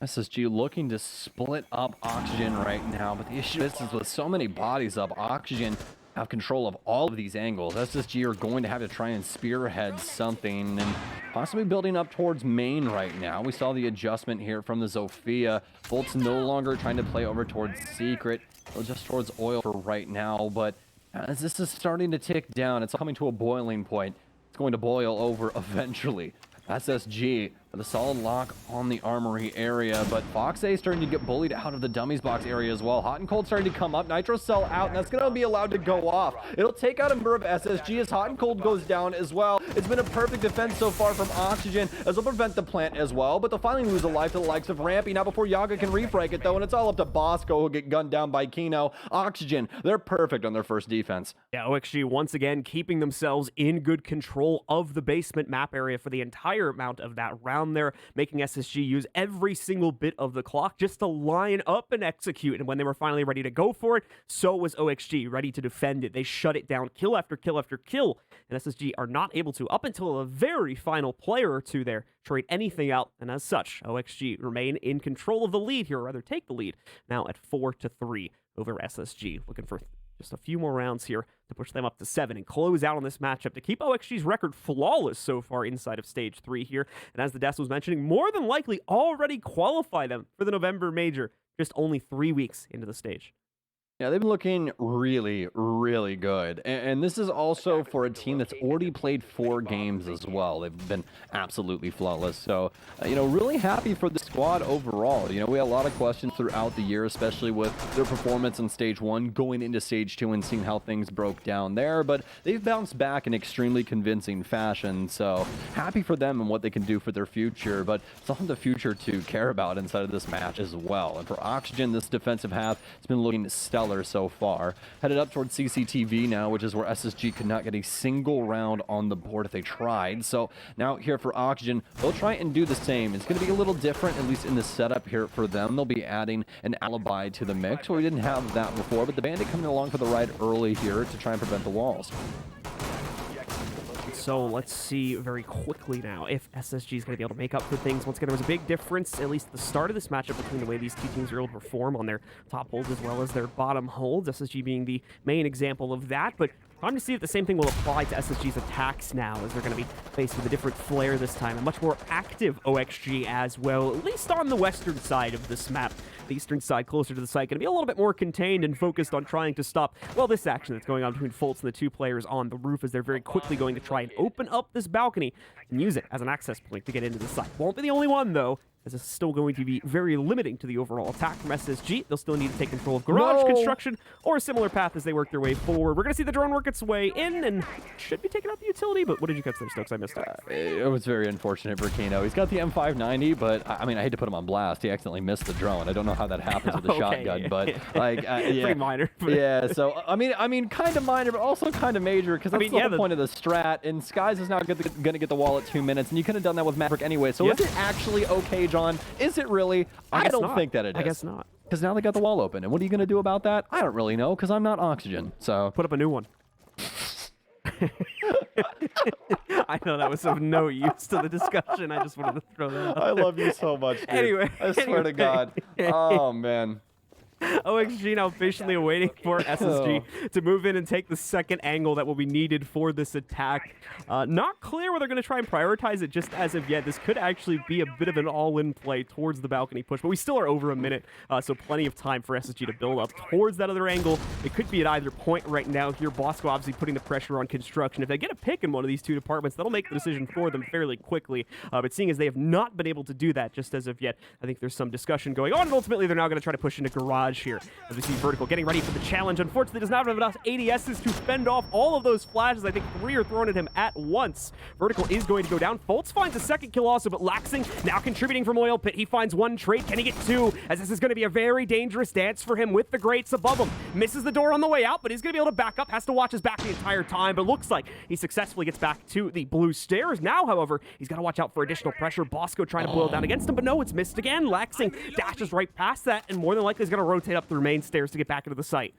SSG looking to split up Oxygen right now, but the issue is with so many bodies up, Oxygen have control of all of these angles. SSG are going to have to try and spearhead something and possibly building up towards main right now. We saw the adjustment here from the Zofia. Bolt's no longer trying to play over towards Secret, just towards Oil for right now, but as this is starting to tick down, it's coming to a boiling point. It's going to boil over eventually. SSG with a solid lock on the Armory area, but Fox A starting to get bullied out of the dummies box area as well. Hot and Cold starting to come up. Nitro Cell out, and that's going to be allowed to go off. It'll take out a member of SSG as Hot and Cold goes down as well. It's been a perfect defense so far from Oxygen, as it'll prevent the plant as well, but they'll finally lose a life to the likes of Rampy. Now before Yaga can refrag it though, and it's all up to Bosco who'll get gunned down by Kino. Oxygen, they're perfect on their first defense. Yeah, OXG once again keeping themselves in good control of the basement map area for the entire amount of that round there, making SSG use every single bit of the clock just to line up and execute. And when they were finally ready to go for it, so was OXG ready to defend it. They shut it down kill after kill after kill, and SSG are not able to, up until a very final player or two there, trade anything out. And as such, OXG remain in control of the lead here, or rather take the lead now at 4-3 over SSG, looking for Just a few more rounds here to push them up to 7 and close out on this matchup to keep OXG's record flawless so far inside of Stage 3 here. And as the Desk was mentioning, more than likely already qualify them for the November Major, just only 3 weeks into the stage. Yeah, they've been looking really, really good. And this is also for a team that's already played 4 games as well. They've been absolutely flawless. So, really happy for the squad overall. We had a lot of questions throughout the year, especially with their performance in Stage 1, going into Stage 2 and seeing how things broke down there. But they've bounced back in extremely convincing fashion. So, happy for them and what they can do for their future. But it's also the future to care about inside of this match as well. And for Oxygen, this defensive half, it's been looking stellar so far. Headed up towards CCTV now, which is where SSG could not get a single round on the board if they tried. So now here for Oxygen, they'll try and do the same. It's going to be a little different, at least in the setup here for them. They'll be adding an alibi to the mix, where we didn't have that before, but the Bandit coming along for the ride early here to try and prevent the walls. So let's see very quickly now if SSG is going to be able to make up for things. Once again, there was a big difference, at least at the start of this matchup, between the way these two teams were able to perform on their top holds as well as their bottom holds. SSG being the main example of that, but time to see if the same thing will apply to SSG's attacks now, as they're going to be faced with a different flair this time. A much more active OXG as well, at least on the western side of this map. The eastern side, closer to the site, going to be a little bit more contained and focused on trying to stop, well, this action that's going on between Fultz and the 2 players on the roof, as they're very quickly going to try and open up this balcony and use it as an access point to get into the site. Won't be the only one, though, as it's still going to be very limiting to the overall attack from SSG. They'll still need to take control of garage construction or a similar path as they work their way forward. We're going to see the drone work its way in and should be taking out the utility, but what did you catch there, Stokes? I missed it. It was very unfortunate for Kano. He's got the M590, but I hate to put him on blast. He accidentally missed the drone. I don't know how that happens with a shotgun, but yeah. Pretty minor. Yeah, so I mean, kind of minor, but also kind of major, because that's the whole point of the strat. And Skies is now going to get the wall at 2 minutes, and you could have done that with Maverick anyway. So is it actually okay, John? Is it really? I don't think that it is. I guess not. Because now they got the wall open, and what are you going to do about that? I don't really know, because I'm not Oxygen. So put up a new one. I know that was of no use to the discussion. I just wanted to throw that out there. I love you so much, dude. Anyway. I swear to God. Oh, man. OXG now patiently awaiting for SSG to move in and take the second angle that will be needed for this attack. Not clear whether they're going to try and prioritize it just as of yet. This could actually be a bit of an all-in play towards the balcony push, but we still are over a minute, so plenty of time for SSG to build up towards that other angle. It could be at either point right now here. Bosco obviously putting the pressure on construction. If they get a pick in one of these two departments, that'll make the decision for them fairly quickly. But seeing as they have not been able to do that just as of yet, I think there's some discussion going on, and ultimately they're now going to try to push into garage here. As we see Vertical getting ready for the challenge. Unfortunately, does not have enough ADSs to fend off all of those flashes. I think 3 are thrown at him at once. Vertical is going to go down. Fultz finds a second kill also, but Laxing now contributing from Oil Pit. He finds 1 trade. Can he get 2? As this is going to be a very dangerous dance for him with the grates above him. Misses the door on the way out, but he's going to be able to back up. Has to watch his back the entire time, but looks like he successfully gets back to the blue stairs. Now, however, he's got to watch out for additional pressure. Bosco trying to boil down against him, but no, it's missed again. Laxing dashes right past that, and more than likely is going to rotate up the main stairs to get back into the site.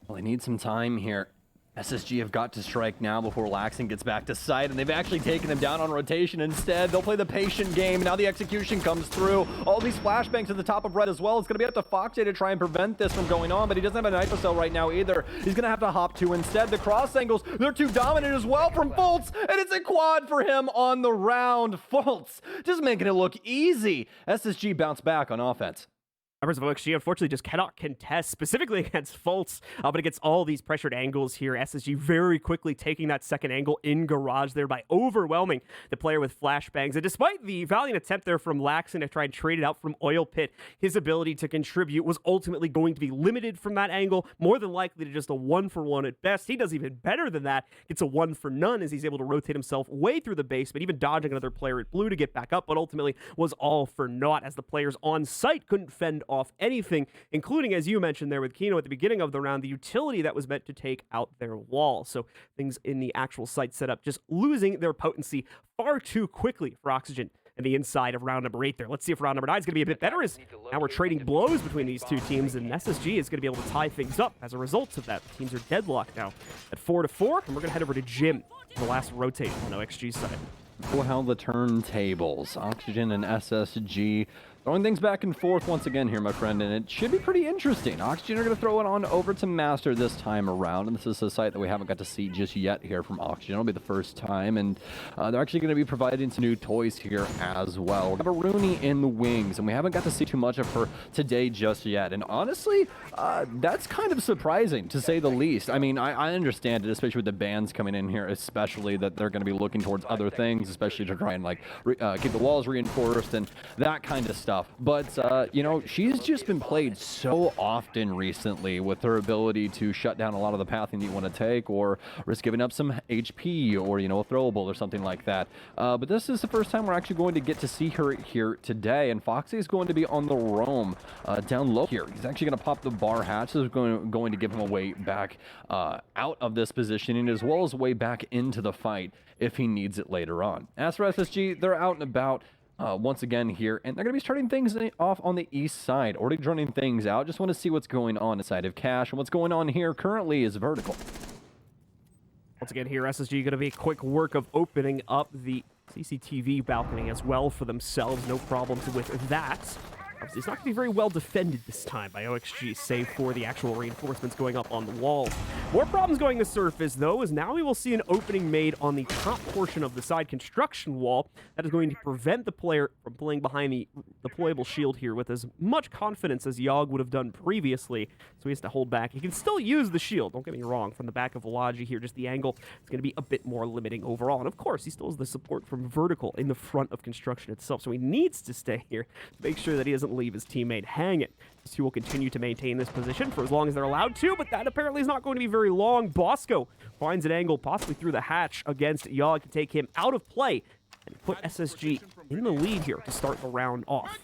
Well, they need some time here. SSG have got to strike now before Laxing gets back to site, and they've actually taken him down on rotation instead. They'll play the patient game. Now the execution comes through. All these flashbangs at the top of red as well. It's going to be up to Foxy to try and prevent this from going on, but he doesn't have a Nitro Cell right now either. He's going to have to hop 2 instead. The cross angles, they're too dominant as well from Fultz, and it's a quad for him on the round. Fultz just making it look easy. SSG bounce back on offense. Members of OXG unfortunately just cannot contest, specifically against Fultz, but against all these pressured angles here. SSG very quickly taking that second angle in garage there by overwhelming the player with flashbangs. And despite the valiant attempt there from Laxon to try and trade it out from Oil Pit, his ability to contribute was ultimately going to be limited from that angle, more than likely to just a 1-for-1 at best. He does even better than that. Gets a 1-for-none as he's able to rotate himself way through the basement, even dodging another player at blue to get back up, but ultimately was all for naught as the players on site couldn't fend off anything, including, as you mentioned there with Kino at the beginning of the round, the utility that was meant to take out their wall. So things in the actual site setup just losing their potency far too quickly for Oxygen and the inside of round number 8 there. Let's see if round number 9 is going to be a bit better, as now we're trading blows between these two teams, and SSG is going to be able to tie things up as a result of that. The teams are deadlocked now at 4-4, and we're going to head over to Jim for the last rotate on OXG's side. Oh, how the turntables. Oxygen and SSG Throwing things back and forth once again here, my friend, and it should be pretty interesting. Oxygen are going to throw it on over to Master this time around, and this is a site that we haven't got to see just yet here from Oxygen. It'll be the first time, and they're actually going to be providing some new toys here as well. We have a Rooney in the wings, and we haven't got to see too much of her today just yet, and honestly, that's kind of surprising, to say the least. I mean, I understand it, especially with the bans coming in here, especially that they're going to be looking towards other things, especially to try and, like, keep the walls reinforced and that kind of stuff. But, you know, she's just been played so often recently with her ability to shut down a lot of the pathing that you want to take or risk giving up some HP or, you know, a throwable or something like that. But this is the first time we're actually going to get to see her here today, and Foxy is going to be on the roam down low here. He's actually going to pop the bar hatch. This is going to give him a way back out of this positioning as well as a way back into the fight if he needs it later on. As for SSG, they're out and about once again here, and they're going to be starting things off on the east side, already running things out. Just want to see what's going on inside of Cash, and what's going on here currently is vertical. Once again here, SSG going to be a quick work of opening up the CCTV balcony as well for themselves. No problems with that. Obviously, it's not going to be very well defended this time by OXG, save for the actual reinforcements going up on the wall. More problems going to surface, though, as now we will see an opening made on the top portion of the side construction wall that is going to prevent the player from playing behind the deployable shield here with as much confidence as Yogg would have done previously, so he has to hold back. He can still use the shield, don't get me wrong, from the back of Velaji here, just the angle is going to be a bit more limiting overall. And of course, he still has the support from vertical in the front of construction itself, so he needs to stay here to make sure that he doesn't leave his teammate hanging. These two will continue to maintain this position for as long as they're allowed to, but that apparently is not going to be very long. Bosco finds an angle possibly through the hatch against Yogg to take him out of play and put SSG in the lead here to start the round off.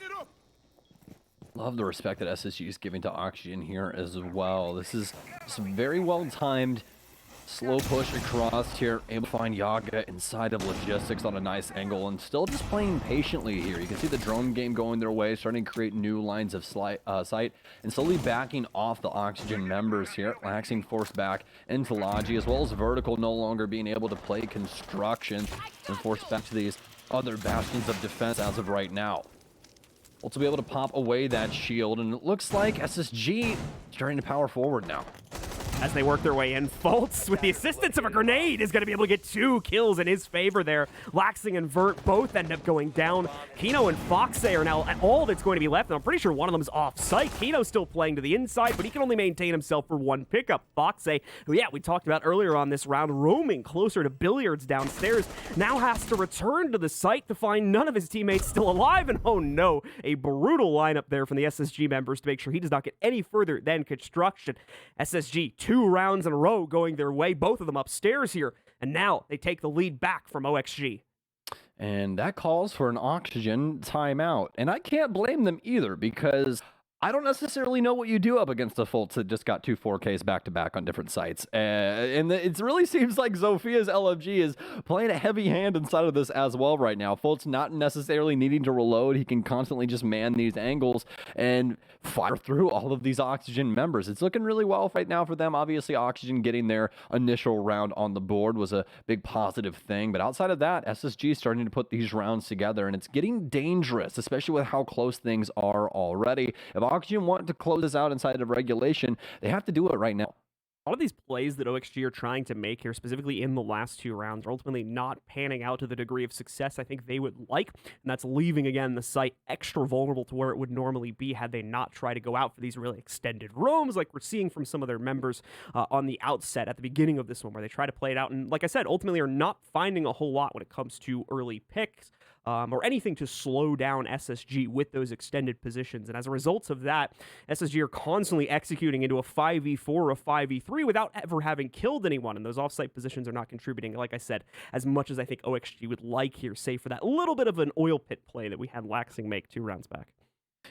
Love the respect that SSG is giving to Oxygen here as well. This is some very well-timed slow push across here, able to find Yaga inside of logistics on a nice angle, and still just playing patiently here. You can see the drone game going their way, starting to create new lines of sight, and slowly backing off the Oxygen members here. Laxing forced back into Logi, as well as Vertical no longer being able to play construction and forced back to these other bastions of defense as of right now. Also be able to pop away that shield, and it looks like SSG starting to power forward now. As they work their way in, Fultz, with the assistance of a grenade, is going to be able to get 2 kills in his favor there. Laxing and Vert both end up going down. Kino and Foxe are now all that's going to be left, and I'm pretty sure one of them is off-site. Kino's still playing to the inside, but he can only maintain himself for 1 pickup. Foxe, who, yeah, we talked about earlier on this round, roaming closer to billiards downstairs, now has to return to the site to find none of his teammates still alive, and oh no, a brutal lineup there from the SSG members to make sure he does not get any further than construction. SSG, 2 rounds in a row going their way, both of them upstairs here, and now they take the lead back from OXG. And that calls for an Oxygen timeout, and I can't blame them either, because I don't necessarily know what you do up against a Fultz that just got 2 4Ks back-to-back on different sites. And it really seems like Zophia's LFG is playing a heavy hand inside of this as well right now. Fultz not necessarily needing to reload. He can constantly just man these angles and fire through all of these Oxygen members. It's looking really well right now for them. Obviously, Oxygen getting their initial round on the board was a big positive thing. But outside of that, SSG is starting to put these rounds together, and it's getting dangerous, especially with how close things are already. If Oxygen want to close this out inside of regulation, they have to do it right now. A lot of these plays that OXG are trying to make here, specifically in the last 2 rounds, are ultimately not panning out to the degree of success I think they would like, and that's leaving, again, the site extra vulnerable to where it would normally be had they not tried to go out for these really extended roams like we're seeing from some of their members on the outset at the beginning of this one, where they try to play it out, and like I said, ultimately are not finding a whole lot when it comes to early picks. Or anything to slow down SSG with those extended positions. And as a result of that, SSG are constantly executing into a 5v4 or a 5v3 without ever having killed anyone. And those offsite positions are not contributing, like I said, as much as I think OXG would like here, save for that little bit of an oil pit play that we had Laxing make 2 rounds back.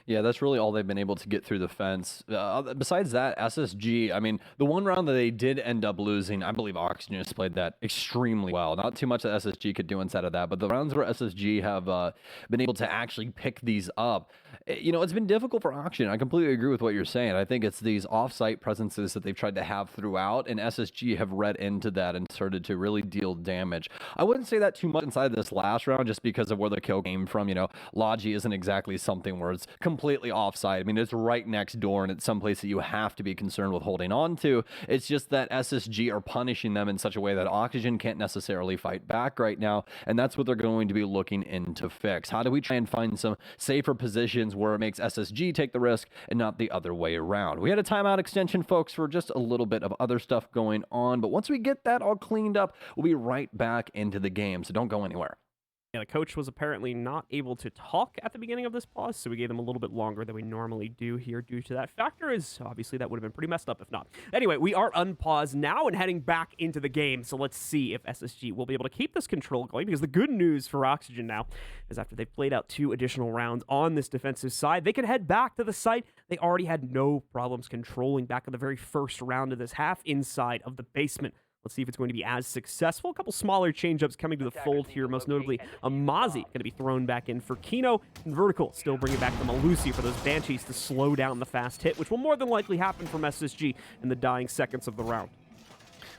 Yeah, that's really all they've been able to get through the fence. Besides that, SSG, I mean, the one round that they did end up losing, I believe Oxygen has played that extremely well. Not too much that SSG could do inside of that, but the rounds where SSG have been able to actually pick these up, it's been difficult for Oxygen. I completely agree with what you're saying. I think it's these off-site presences that they've tried to have throughout, and SSG have read into that and started to really deal damage. I wouldn't say that too much inside this last round just because of where the kill came from. Logi isn't exactly something where it's completely offside. I mean, it's right next door, and it's someplace that you have to be concerned with holding on to. It's just that SSG are punishing them in such a way that Oxygen can't necessarily fight back right now, and that's what they're going to be looking in to fix. How do we try and find some safer positions where it makes SSG take the risk and not the other way around? We had a timeout extension, folks, for just a little bit of other stuff going on, but once we get that all cleaned up, we'll be right back into the game, so don't go anywhere. Yeah, the coach was apparently not able to talk at the beginning of this pause, so we gave them a little bit longer than we normally do here due to that factor, as obviously that would have been pretty messed up if not. Anyway, we are unpaused now and heading back into the game, so let's see if SSG will be able to keep this control going, because the good news for Oxygen now is after they've played out 2 additional rounds on this defensive side, they can head back to the site. They already had no problems controlling back in the very first round of this half inside of the basement. Let's see if it's going to be as successful. A couple smaller change-ups coming to the fold here, most notably Amazi going to be thrown back in for Kino, and Vertical still bringing back the Malusi for those Banshees to slow down the fast hit, which will more than likely happen from SSG in the dying seconds of the round.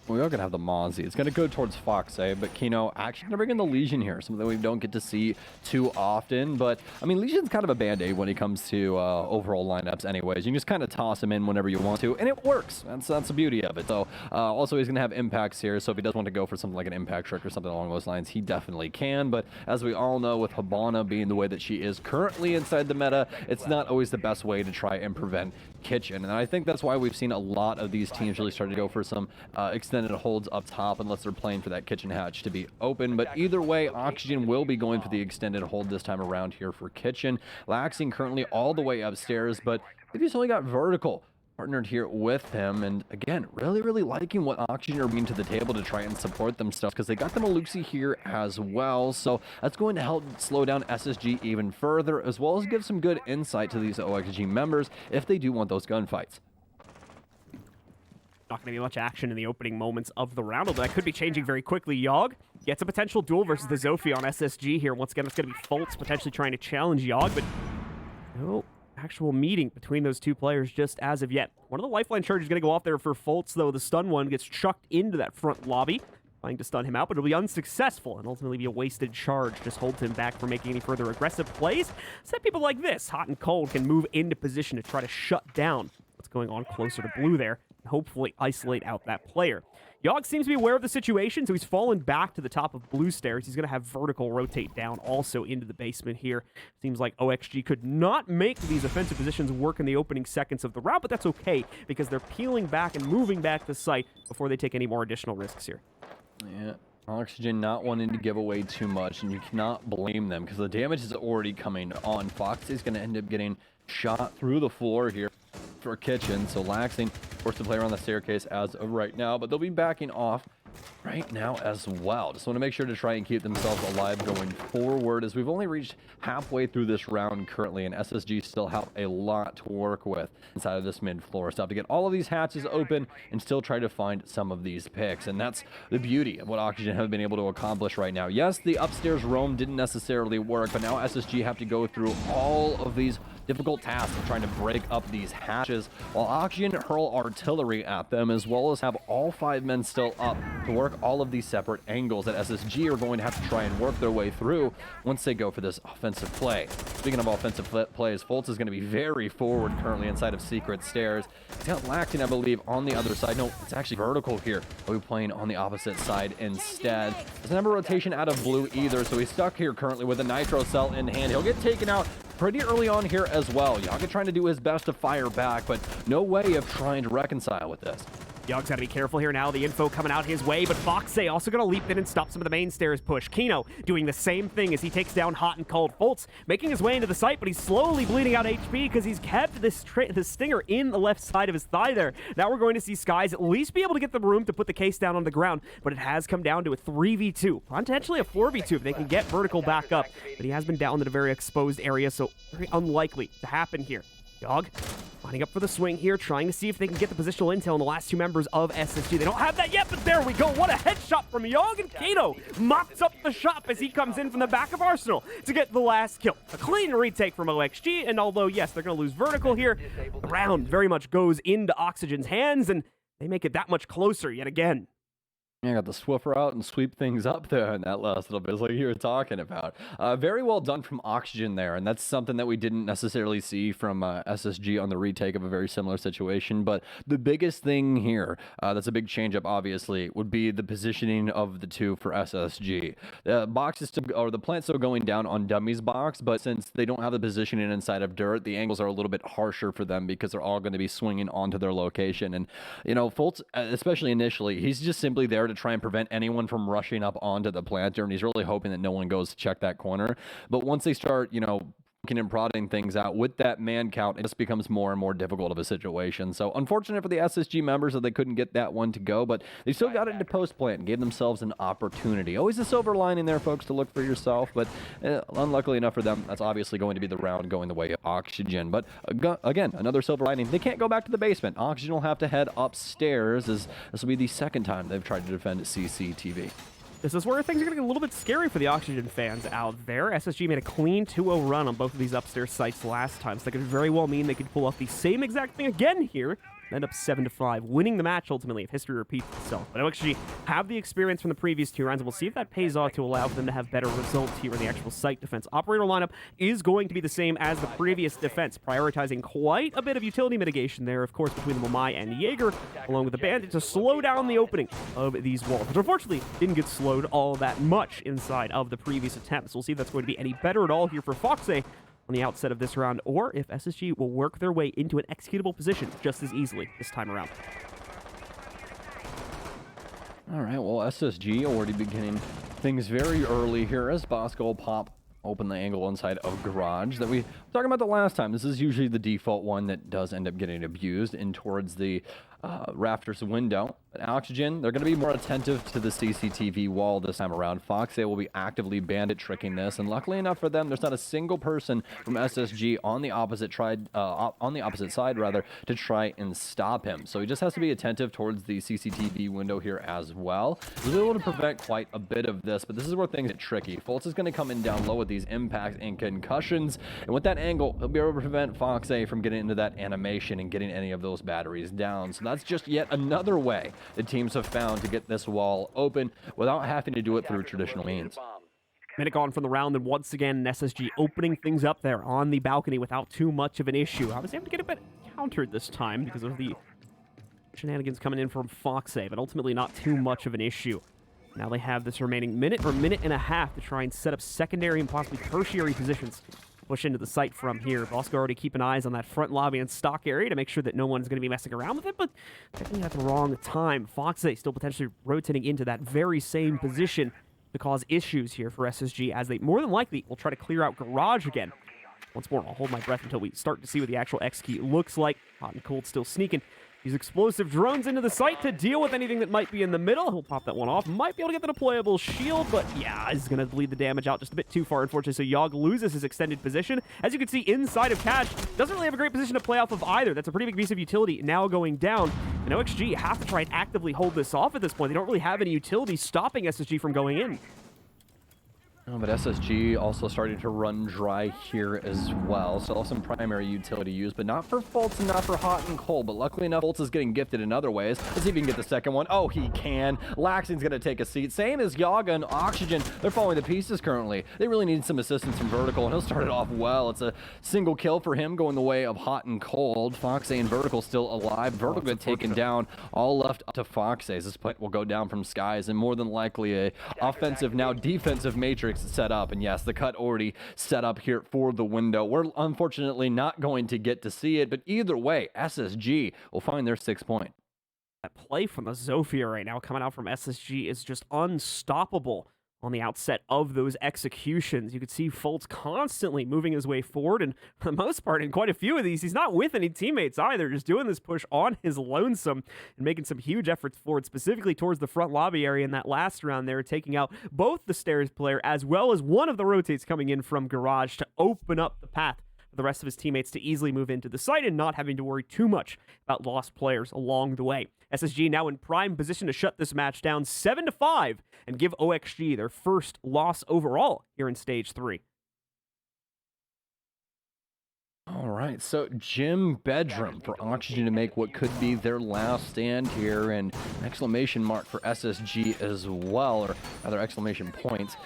We are going to have the Mozzie. It's going to go towards Fox, but Kino actually going to bring in the Legion here, something we don't get to see too often. But, I mean, Legion's kind of a band-aid when it comes to overall lineups anyways. You can just kind of toss him in whenever you want to, and it works. That's the beauty of it. So, also, he's going to have impacts here, so if he does want to go for something like an impact trick or something along those lines, he definitely can. But as we all know, with Hibana being the way that she is currently inside the meta, it's not always the best way to try and prevent Kitchen. And I think that's why we've seen a lot of these teams really start to go for some extended holds up top unless they're playing for that kitchen hatch to be open. But either way, Oxygen will be going for the extended hold this time around here for Kitchen. Laxing currently all the way upstairs, but they've just only got Vertical partnered here with him. And again, really liking what Oxygen are bringing to the table to try and support themselves, because they got the Malusi here as well. So that's going to help slow down SSG even further, as well as give some good insight to these OXG members if they do want those gunfights. Not going to be much action in the opening moments of the round, although that could be changing very quickly. Yogg gets a potential duel versus the Zofia on SSG here. Once again, it's going to be Fultz potentially trying to challenge Yogg, but no actual meeting between those two players just as of yet. One of the lifeline charges is going to go off there for Fultz, though. The stun one gets chucked into that front lobby, trying to stun him out, but it'll be unsuccessful and ultimately be a wasted charge. Just holds him back from making any further aggressive plays. So that people like this, Hot and Cold, can move into position to try to shut down what's going on closer to blue there, and hopefully isolate out that player. Yogg seems to be aware of the situation, so he's fallen back to the top of blue stairs. He's going to have Vertical rotate down also into the basement here. Seems like OXG could not make these offensive positions work in the opening seconds of the round, but that's okay, because they're peeling back and moving back the site before they take any more additional risks here. Yeah, Oxygen not wanting to give away too much, and you cannot blame them because the damage is already coming on. Fox is going to end up getting shot through the floor here for Kitchen, so Laxing forced to play around the staircase as of right now, but they'll be backing off right now as well. Just want to make sure to try and keep themselves alive going forward, as we've only reached halfway through this round currently, and SSG still have a lot to work with inside of this mid floor. So have to get all of these hatches open and still try to find some of these picks, and that's the beauty of what Oxygen have been able to accomplish right now. Yes, the upstairs roam didn't necessarily work, but now SSG have to go through all of these difficult task of trying to break up these hatches, while Oxygen hurl artillery at them, as well as have all 5 men still up to work all of these separate angles that SSG are going to have to try and work their way through once they go for this offensive play. Speaking of offensive plays, Fultz is going to be very forward currently inside of Secret Stairs. He's got Lactin, I believe, on the other side. No, it's actually Vertical here. He'll be playing on the opposite side instead. Doesn't have a rotation out of blue either, so he's stuck here currently with a Nitro Cell in hand. He'll get taken out pretty early on here as well. Yaga trying to do his best to fire back, but no way of trying to reconcile with this. Yogg's got to be careful here now. The info coming out his way, but Foxay also going to leap in and stop some of the main stairs push. Kino doing the same thing as he takes down Hot and Cold. Foltz making his way into the site, but he's slowly bleeding out HP because he's kept this stinger in the left side of his thigh there. Now we're going to see Skies at least be able to get the room to put the case down on the ground, but it has come down to a 3v2, potentially a 4v2 if they can get Vertical back up. But he has been down in a very exposed area, so very unlikely to happen here. Yogg lining up for the swing here, trying to see if they can get the positional intel on the last two members of SSG. They don't have that yet, but there we go. What a headshot from Yogg, and Kato mops up the shop as he comes in from the back of Arsenal to get the last kill. A clean retake from OXG, and although, yes, they're going to lose Vertical here, the round very much goes into Oxygen's hands, and they make it that much closer yet again. Yeah, got the Swiffer out and sweep things up there in that last little bit, like you were talking about. Very well done from Oxygen there, and that's something that we didn't necessarily see from SSG on the retake of a very similar situation. But the biggest thing here, that's a big change-up, obviously, would be the positioning of the two for SSG. The box is still, or the plant's still going down on Dummy's box, but since they don't have the positioning inside of dirt, the angles are a little bit harsher for them because they're all going to be swinging onto their location. And, you know, Foltz, especially initially, he's just simply there to try and prevent anyone from rushing up onto the planter, and he's really hoping that no one goes to check that corner. But once they start, you know, poking and prodding things out with that man count, it just becomes more and more difficult of a situation. So unfortunate for the SSG members that they couldn't get that one to go, but they still got it into post plant and gave themselves an opportunity. Always a silver lining there, folks, to look for yourself, but unluckily enough for them, that's obviously going to be the round going the way of Oxygen. But again, another silver lining. They can't go back to the basement. Oxygen will have to head upstairs, as this will be the second time they've tried to defend CCTV. This is where things are going to get a little bit scary for the Oxygen fans out there. SSG made a clean 2-0 run on both of these upstairs sites last time, so that could very well mean they could pull off the same exact thing again here. End up 7-5, winning the match ultimately if history repeats itself. But OXG have the experience from the previous two rounds, and we'll see if that pays off to allow for them to have better results here in the actual site defense. Operator lineup is going to be the same as the previous defense, prioritizing quite a bit of utility mitigation there, of course, between the Momai and Jaeger, along with the Bandit, to slow down the opening of these walls, which unfortunately didn't get slowed all that much inside of the previous attempts. We'll see if that's going to be any better at all here for Foxay on the outset of this round, or if SSG will work their way into an executable position just as easily this time around. All right, well, SSG already beginning things very early here as Bosco will pop open the angle inside of Garage that we were talking about the last time. This is usually the default one that does end up getting abused in towards the rafters window. But Oxygen, they're going to be more attentive to the CCTV wall this time around. Foxay will be actively bandit tricking this, and luckily enough for them, there's not a single person from SSG on the opposite side rather to try and stop him. So he just has to be attentive towards the CCTV window here as well. He's able to prevent quite a bit of this, but this is where things get tricky. Foltz is going to come in down low with these impacts and concussions, and with that angle, he'll be able to prevent Foxay from getting into that animation and getting any of those batteries down. So that's just yet another way the teams have found to get this wall open without having to do it through traditional means. Minute gone from the round, and once again, SSG opening things up there on the balcony without too much of an issue. I was able to get a bit countered this time because of the shenanigans coming in from Foxay, but ultimately not too much of an issue. Now they have this remaining minute or minute and a half to try and set up secondary and possibly tertiary positions push into the site from here. Bosco already keeping eyes on that front lobby and stock area to make sure that no one's going to be messing around with it, but technically at the wrong time. Foxay still potentially rotating into that very same position to cause issues here for SSG, as they more than likely will try to clear out Garage again. Once more, I'll hold my breath until we start to see what the actual X key looks like. Hot and Cold still sneaking these explosive drones into the site to deal with anything that might be in the middle. He'll pop that one off. Might be able to get the deployable shield, but yeah, he's going to bleed the damage out just a bit too far, unfortunately. So Yogg loses his extended position. As you can see inside of Cash, doesn't really have a great position to play off of either. That's a pretty big piece of utility now going down. And OXG have to try and actively hold this off at this point. They don't really have any utility stopping SSG from going in. Oh, but SSG also starting to run dry here as well. Still some primary utility use, but not for Foltz and not for Hot and Cold. But luckily enough, Foltz is getting gifted in other ways. Let's see if he can get the second one. Oh, he can. Laxing's going to take a seat. Same as Yaga and Oxygen. They're following the pieces currently. They really need some assistance from Vertical, and he'll start it off well. It's a single kill for him going the way of Hot and Cold. Foxay and Vertical still alive. Vertical get taken down. All left up to Foxay. This point will go down from Skies, and more than likely a offensive, now defensive matrix set up. And yes, the cut already set up here for the window. We're unfortunately not going to get to see it, but either way, SSG will find their 6 point. That play from the Zofia right now coming out from SSG is just unstoppable on the outset of those executions. You could see Fultz constantly moving his way forward, and for the most part, in quite a few of these, he's not with any teammates either, just doing this push on his lonesome and making some huge efforts forward, specifically towards the front lobby area in that last round there, taking out both the stairs player as well as one of the rotates coming in from Garage to open up the path for the rest of his teammates to easily move into the site and not having to worry too much about lost players along the way. SSG now in prime position to shut this match down 7-5 and give OXG their first loss overall here in Stage 3. All right, so Jim Bedram for Oxygen to make what could be their last stand here, and an exclamation mark for SSG as well, or rather exclamation points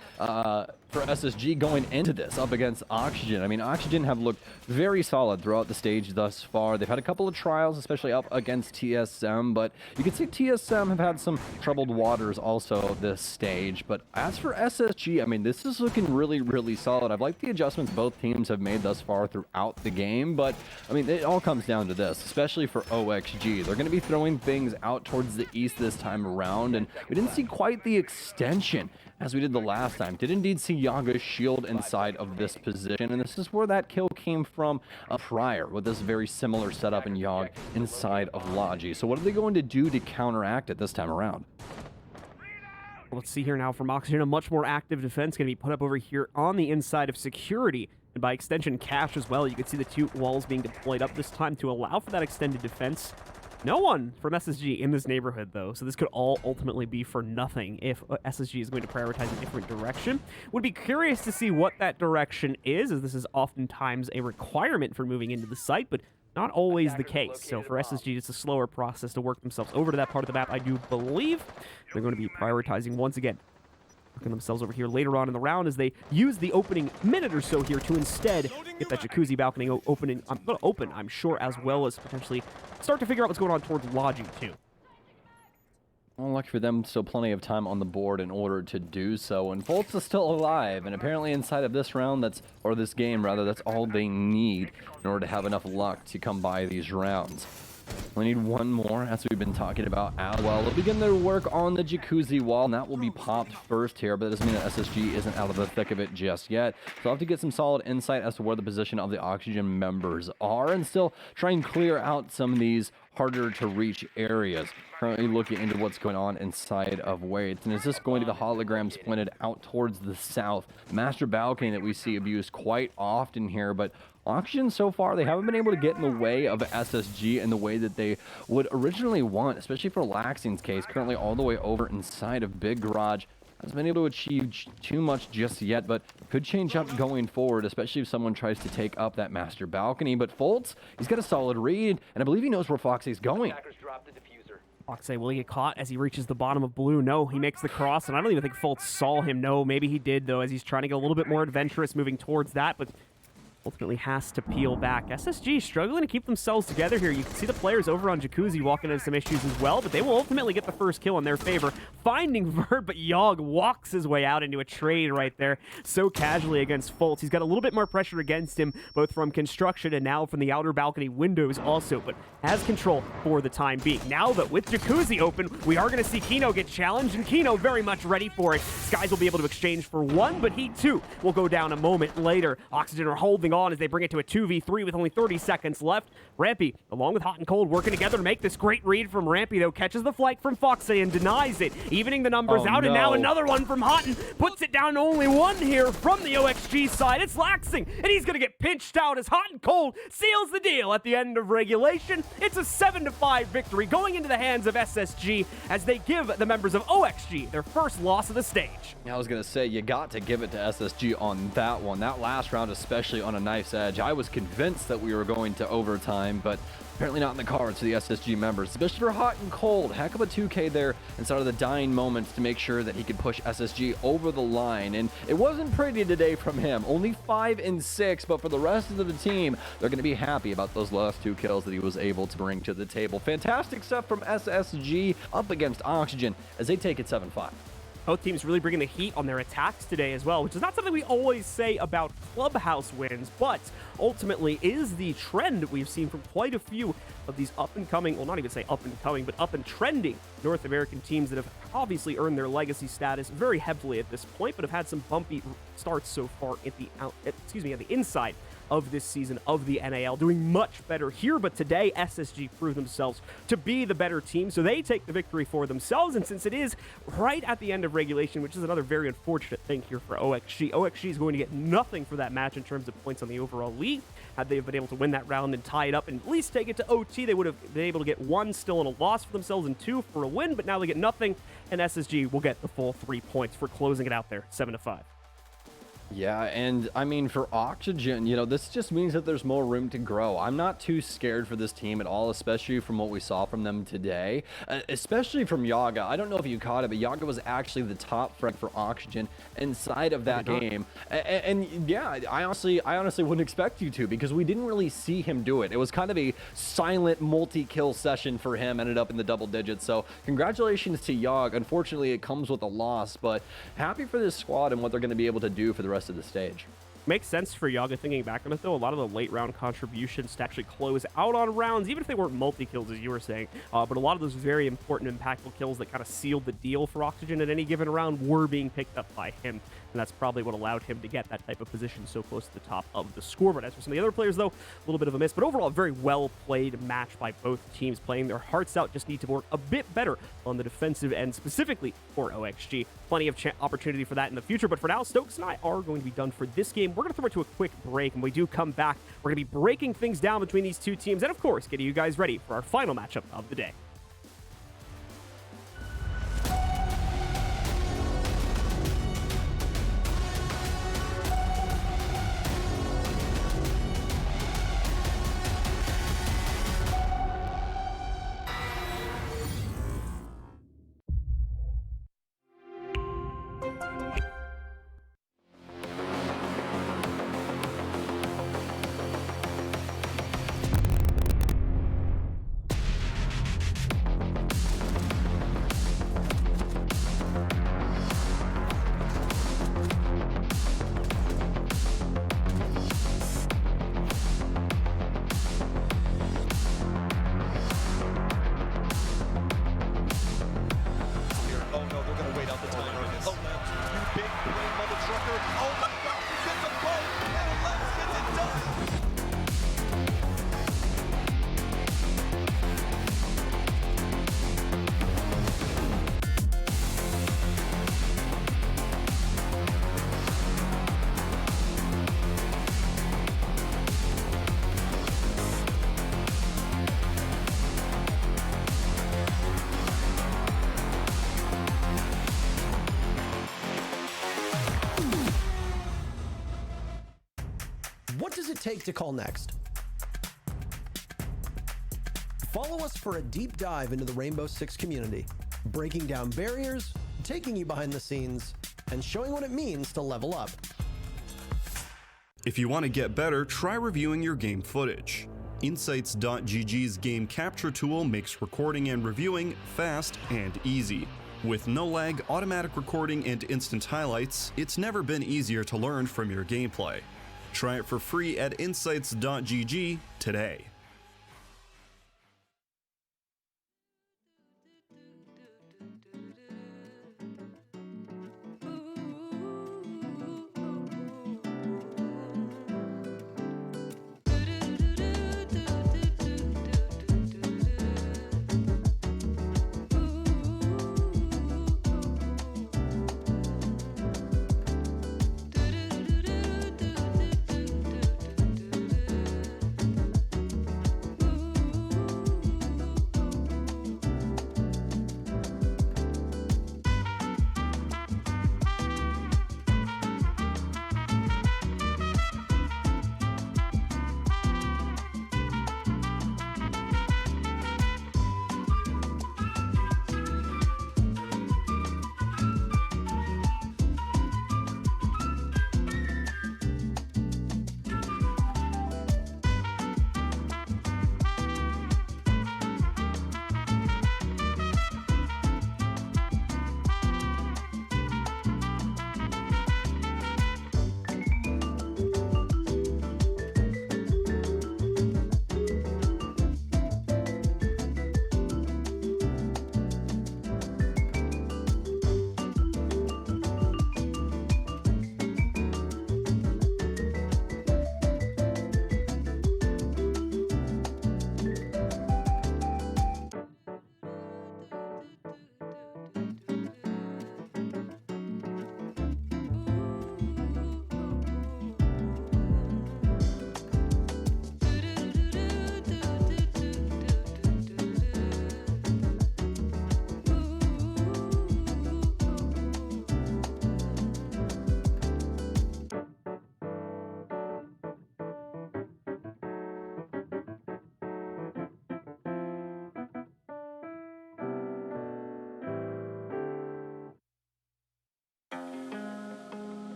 for SSG going into this up against Oxygen. I mean, Oxygen have looked very solid throughout the stage thus far. They've had a couple of trials, especially up against TSM, but you can see TSM have had some troubled waters also this stage. But as for SSG, I mean, this is looking really, really solid. I've liked the adjustments both teams have made thus far throughout the game, but I mean, it all comes down to this, especially for OXG. They're going to be throwing things out towards the east this time around, and we didn't see quite the extension as we did the last time. Did indeed see Yaga's shield inside of this position, and this is where that kill came from prior, with this very similar setup in Yag inside of Logi. So what are they going to do to counteract it this time around? Let's see here now from Oxygen, a much more active defense going to be put up over here on the inside of security, and by extension Cash as well. You can see the two walls being deployed up this time to allow for that extended defense. No one from SSG in this neighborhood, though, so this could all ultimately be for nothing if SSG is going to prioritize a different direction. Would be curious to see what that direction is, as this is oftentimes a requirement for moving into the site, but not always the case. So for SSG, it's a slower process to work themselves over to that part of the map. I do believe they're going to be prioritizing once again, working themselves over here later on in the round as they use the opening minute or so here to instead get that jacuzzi balcony open, I'm sure, as well as potentially start to figure out what's going on towards Logi too. Well, lucky for them, still plenty of time on the board in order to do so. And Fultz is still alive, and apparently inside of this round, or this game rather, that's all they need in order to have enough luck to come by these rounds. We need one more, as we've been talking about as well. They'll begin their work on the jacuzzi wall, and that will be popped first here, but that doesn't mean that SSG isn't out of the thick of it just yet. So I'll have to get some solid insight as to where the position of the Oxygen members are, and still try and clear out some of these harder to reach areas. Currently looking into what's going on inside of Waits, and is this going to be the holograms pointed out towards the south? Master balcony that we see abused quite often here, but Oxygen so far, they haven't been able to get in the way of SSG in the way that they would originally want, especially for Laxing's case, currently all the way over inside of Big Garage. Hasn't been able to achieve too much just yet, but could change up going forward, especially if someone tries to take up that master balcony. But Fultz, he's got a solid read, and I believe he knows where Foxy's going. Foxy, will he get caught as he reaches the bottom of blue? No, he makes the cross, and I don't even think Fultz saw him. No, maybe he did, though, as he's trying to get a little bit more adventurous moving towards that, but ultimately has to peel back. SSG struggling to keep themselves together here. You can see the players over on Jacuzzi walking into some issues as well, but they will ultimately get the first kill in their favor, finding Vert, but Yogg walks his way out into a trade right there so casually against Fultz. He's got a little bit more pressure against him, both from construction and now from the outer balcony windows also, but has control for the time being. Now that with Jacuzzi open, we are going to see Kino get challenged, and Kino very much ready for it. Skies will be able to exchange for one, but he too will go down a moment later. Oxygen are holding on as they bring it to a 2v3 with only 30 seconds left. Rampy, along with Hot and Cold, working together to make this great read from Rampy, though, catches the flight from Foxy and denies it, evening the numbers out, and now another one from Hot and puts it down to only one here from the OXG side. It's Laxing, and he's going to get pinched out as Hot and Cold seals the deal at the end of regulation. It's a 7-5 victory going into the hands of SSG as they give the members of OXG their first loss of the stage. I was going to say, you got to give it to SSG on that one. That last round, especially on a knife's edge. I was convinced that we were going to overtime, but apparently not in the cards for the SSG members, especially for Hot and Cold. Heck of a 2K there inside of the dying moments to make sure that he could push SSG over the line, and it wasn't pretty today from him. Only 5 and 6, but for the rest of the team, they're going to be happy about those last 2 kills that he was able to bring to the table. Fantastic stuff from SSG up against Oxygen as they take it 7-5. Both teams really bringing the heat on their attacks today as well, which is not something we always say about clubhouse wins, but ultimately is the trend we've seen from quite a few of these up-and-coming, well, not even say up-and-coming, but up-and-trending North American teams that have obviously earned their legacy status very heavily at this point, but have had some bumpy starts so far at the inside of this season of the NAL, doing much better here. But today, SSG proved themselves to be the better team, so they take the victory for themselves. And since it is right at the end of regulation, which is another very unfortunate thing here for OXG is going to get nothing for that match in terms of points on the overall league. Had they been able to win that round and tie it up and at least take it to OT, they would have been able to get 1 still in a loss for themselves and 2 for a win, but now they get nothing, and SSG will get the full 3 points for closing it out there, 7-5. Yeah, and I mean, for Oxygen, this just means that there's more room to grow. I'm not too scared for this team at all, especially from what we saw from them today, especially from Yaga. I don't know if you caught it, but Yaga was actually the top frag for Oxygen inside of that game. And yeah, I honestly wouldn't expect you to, because we didn't really see him do it. It was kind of a silent multi-kill session for him, ended up in the double digits. So congratulations to Yaga. Unfortunately, it comes with a loss, but happy for this squad and what they're going to be able to do for the rest of the stage. Makes sense for Yaga. Thinking back on it, though, a lot of the late round contributions to actually close out on rounds, even if they weren't multi-kills, as you were saying, but a lot of those very important, impactful kills that kind of sealed the deal for Oxygen at any given round were being picked up by him, and that's probably what allowed him to get that type of position so close to the top of the scoreboard. As for some of the other players, though, a little bit of a miss, but overall, a very well-played match by both teams, playing their hearts out. Just need to work a bit better on the defensive end, specifically for OXG. Plenty of opportunity for that in the future, but for now, Stokes and I are going to be done for this game. We're going to throw it to a quick break, and when we do come back, we're going to be breaking things down between these two teams, and of course, getting you guys ready for our final matchup of the day. What does it take to call next? Follow us for a deep dive into the Rainbow Six community, breaking down barriers, taking you behind the scenes, and showing what it means to level up. If you want to get better, try reviewing your game footage. Insights.gg's game capture tool makes recording and reviewing fast and easy. With no lag, automatic recording, and instant highlights, it's never been easier to learn from your gameplay. Try it for free at insights.gg today.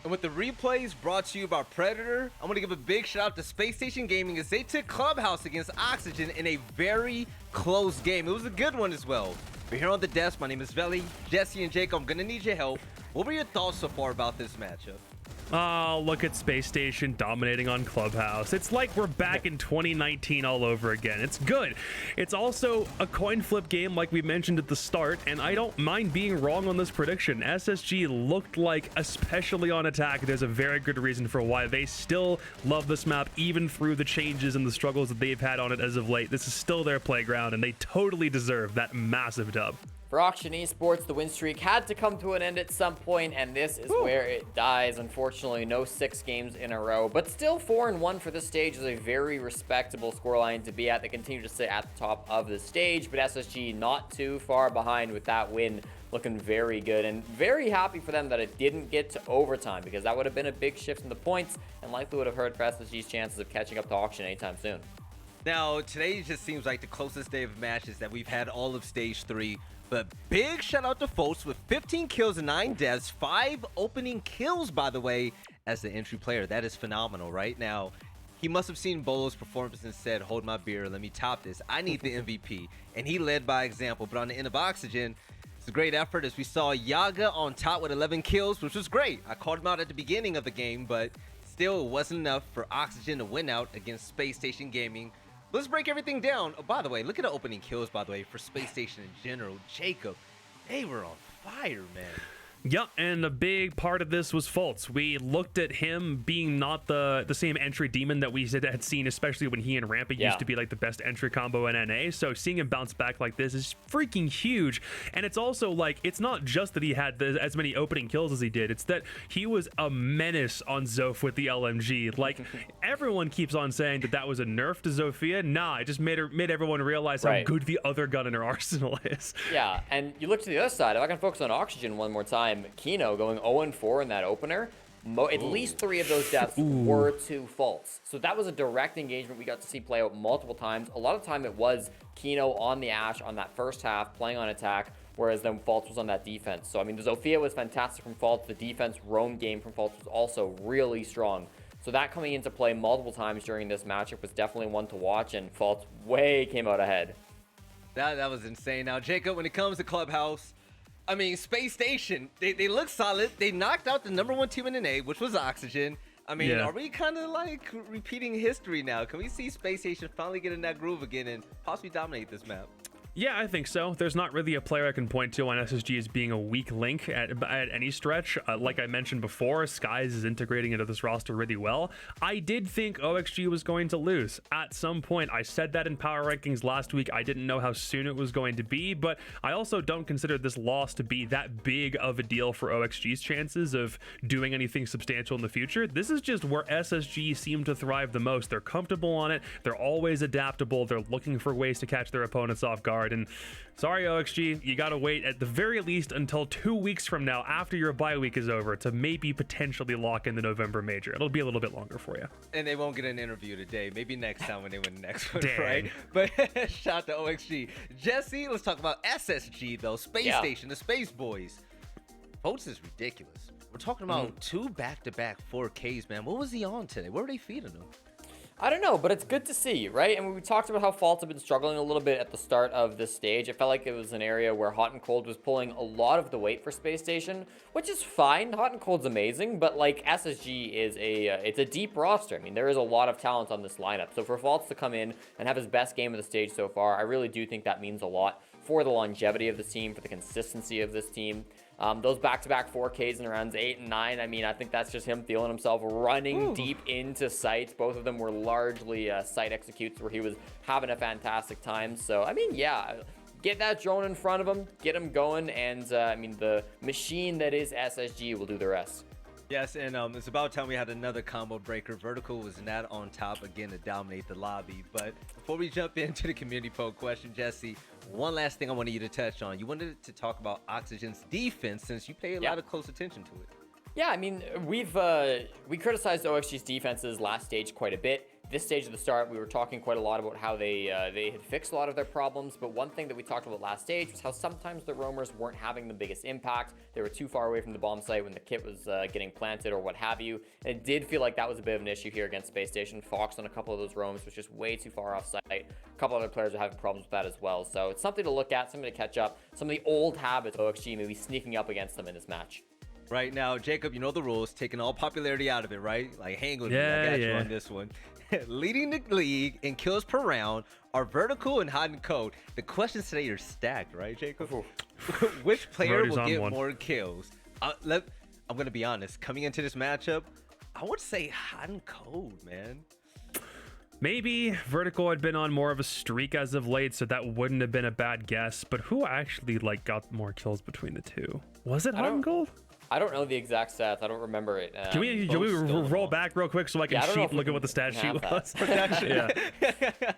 And with the replays brought to you by Predator, I'm going to give a big shout out to Spacestation Gaming as they took Clubhouse against Oxygen in a very close game. It was a good one as well. We're here on the desk. My name is Veli, Jesse, and Jake. I'm going to need your help. What were your thoughts so far about this matchup? Oh, look at Space Station dominating on Clubhouse. It's like we're back in 2019 all over again. It's good. It's also a coin flip game like we mentioned at the start, and I don't mind being wrong on this prediction. SSG looked like, especially on attack, there's a very good reason for why they still love this map, even through the changes and the struggles that they've had on it as of late. This is still their playground, and they totally deserve that massive dub. For Auction Esports, the win streak had to come to an end at some point, and this is where it dies. Unfortunately, no 6 games in a row, but still 4-1 for this stage is a very respectable scoreline to be at. They continue to sit at the top of the stage, but SSG not too far behind with that win, looking very good, and very happy for them that it didn't get to overtime, because that would have been a big shift in the points and likely would have hurt for SSG's chances of catching up to Auction anytime soon. Now, today just seems like the closest day of matches that we've had all of Stage 3. But big shout out to Foltz with 15 kills and 9 deaths, 5 opening kills, by the way, as the entry player. That is phenomenal. Right now, he must have seen Bolo's performance and said, hold my beer, let me top this. I need the MVP. And he led by example. But on the end of Oxygen, it's a great effort as we saw Yaga on top with 11 kills, which was great. I called him out at the beginning of the game, but still it wasn't enough for Oxygen to win out against Space Station Gaming. Let's break everything down. Oh, by the way, look at the opening kills, by the way, for Space Station in general. Jacob, they were on fire, man. Yeah, and a big part of this was Foltz. We looked at him being not the same entry demon that we had seen, especially when he and Rampa used to be like the best entry combo in NA. So seeing him bounce back like this is freaking huge. And it's also like, it's not just that he had as many opening kills as he did. It's that he was a menace on Zoph with the LMG. Like, everyone keeps on saying that was a nerf to Zofia. Nah, it just made everyone realize how good the other gun in her arsenal is. Yeah, and you look to the other side. If I can focus on Oxygen one more time, Kino going 0-4 in that opener. At least 3 of those deaths were to Foltz. So that was a direct engagement we got to see play out multiple times. A lot of time it was Kino on the Ash on that first half, playing on attack, whereas then Foltz was on that defense. So, I mean, the Zofia was fantastic from Foltz. The defense roam game from Foltz was also really strong. So that coming into play multiple times during this matchup was definitely one to watch, and Foltz way came out ahead. That was insane. Now, Jacob, when it comes to Clubhouse, I mean, Space Station, they look solid. They knocked out the #1 team in NA, which was Oxygen. I mean, are we kind of like repeating history now? Can we see Space Station finally get in that groove again and possibly dominate this map? Yeah, I think so. There's not really a player I can point to on SSG as being a weak link at any stretch. Like I mentioned before, Skies is integrating into this roster really well. I did think OXG was going to lose at some point. I said that in Power Rankings last week. I didn't know how soon it was going to be, but I also don't consider this loss to be that big of a deal for OXG's chances of doing anything substantial in the future. This is just where SSG seem to thrive the most. They're comfortable on it. They're always adaptable. They're looking for ways to catch their opponents off guard. And sorry, OXG, you gotta wait at the very least until 2 weeks from now, after your bye week is over, to maybe potentially lock in the November major. It'll be a little bit longer for you. And they won't get an interview today. Maybe next time when they win the next one, Dang. right? But shout out to OXG. Jesse, let's talk about SSG, though. Space Station, the Space Boys. Foltz is ridiculous. We're talking about 2 back-to-back 4Ks, man. What was he on today? Where were they feeding him? I don't know, but it's good to see, right? And we talked about how Foltz have been struggling a little bit at the start of this stage. It felt like it was an area where Hot and Cold was pulling a lot of the weight for Space Station, which is fine. Hot and Cold's amazing, but like SSG is it's a deep roster. I mean, there is a lot of talent on this lineup. So for Foltz to come in and have his best game of the stage so far, I really do think that means a lot for the longevity of this team, for the consistency of this team. Those back-to-back 4Ks in rounds 8 and 9, I mean, I think that's just him feeling himself running deep into sites. Both of them were largely site executes where he was having a fantastic time. So, I mean, yeah, get that drone in front of him, get him going, and, I mean, the machine that is SSG will do the rest. Yes, and it's about time we had another combo breaker. Vertical was not on top again to dominate the lobby. But before we jump into the community poll question, Jesse, one last thing I wanted you to touch on. You wanted to talk about Oxygen's defense since you pay a lot of close attention to it. Yeah, I mean, we criticized OXG's defenses last stage quite a bit. this stage of the start, we were talking quite a lot about how they had fixed a lot of their problems, but one thing that we talked about last stage was how sometimes the roamers weren't having the biggest impact. They were too far away from the bomb site when the kit was getting planted or what have you. And it did feel like that was a bit of an issue here against Space Station. Fox on a couple of those roams was just way too far off site. A couple other players are having problems with that as well. So it's something to look at, something to catch up. Some of the old habits of OXG maybe sneaking up against them in this match. Right now, Jacob, you know the rules, taking all popularity out of it, right? Like, hang with me, Yeah, I got you yeah. on this one. Leading the league in kills per round are Vertical and Hot and Cold. The questions today are stacked, right, Jacob? Which player Brody's will on get one. more kills? I'm going to be honest. Coming into this matchup, I would say Hot and Cold, man. Maybe Vertical had been on more of a streak as of late, so that wouldn't have been a bad guess. But who actually like got more kills between the two? Was it Hot and Cold? I don't know the exact stats. I don't remember it. Can we roll back real quick so I can Yeah, I don't know cheat if and look we at what the can stat sheet have that. was? Protection. Yeah.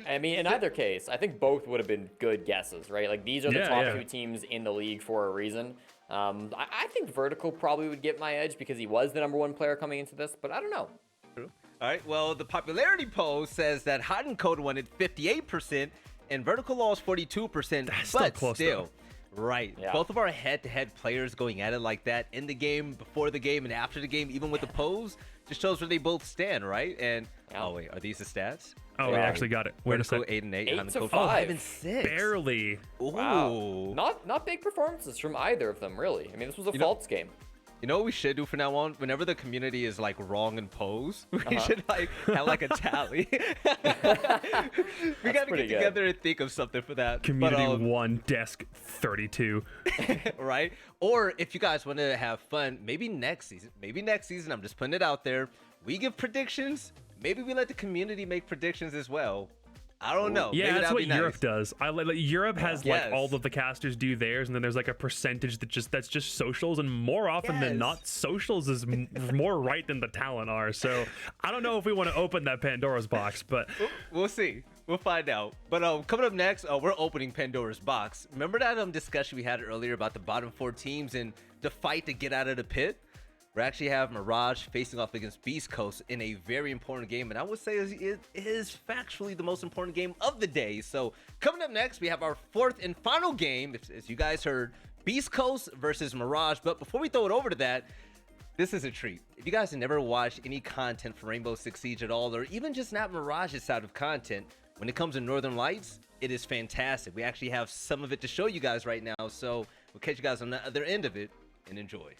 I mean, in either case, I think both would have been good guesses, right? Like, these are the Yeah, top yeah. two teams in the league for a reason. I think Vertical probably would get my edge because he was the #1 player coming into this, but I don't know. All right, well, the popularity poll says that Hot and Cold won at 58% and Vertical lost 42%, That's still but close, still. though. Right. Yeah. Both of our head-to-head players going at it like that in the game, before the game, and after the game, even with the polls, just shows where they both stand, right? And Yeah. oh wait, are these the stats? Oh, we Yeah. actually got it. Wait a Vertical sec. 8 and 8, 8 Hot and to Cold 5. 5 and 6. Barely. Ooh. Wow. Not big performances from either of them, really. I mean, this was a faults game. You know what we should do from now on? Whenever the community is like wrong in polls, we should like have like a tally. We got to get pretty good. together and think of something for that. Community But, 1, desk 32. right? Or if you guys want to have fun, maybe next season, I'm just putting it out there, we give predictions. Maybe we let the community make predictions as well. I don't know. Yeah, Maybe that's that'd what be nice. Europe does. Europe has Yes. like all of the casters do theirs, and then there's like a percentage that's just socials, and more often than Yes. not, socials is more right than the talent are. So I don't know if we want to open that Pandora's box, but We'll see. We'll find out. But coming up next, we're opening Pandora's box. Remember that discussion we had earlier about the bottom 4 teams and the fight to get out of the pit? We actually have Mirage facing off against Beast Coast in a very important game, and I would say it is factually the most important game of the day. So coming up next, we have our 4th and final game, as you guys heard, Beast Coast versus Mirage. But before we throw it over to that, this is a treat. If you guys have never watched any content from Rainbow Six Siege at all, or even just not Mirage's side of content, when it comes to Northern Lights, it is fantastic. We actually have some of it to show you guys right now, so we'll catch you guys on the other end of it, and enjoy.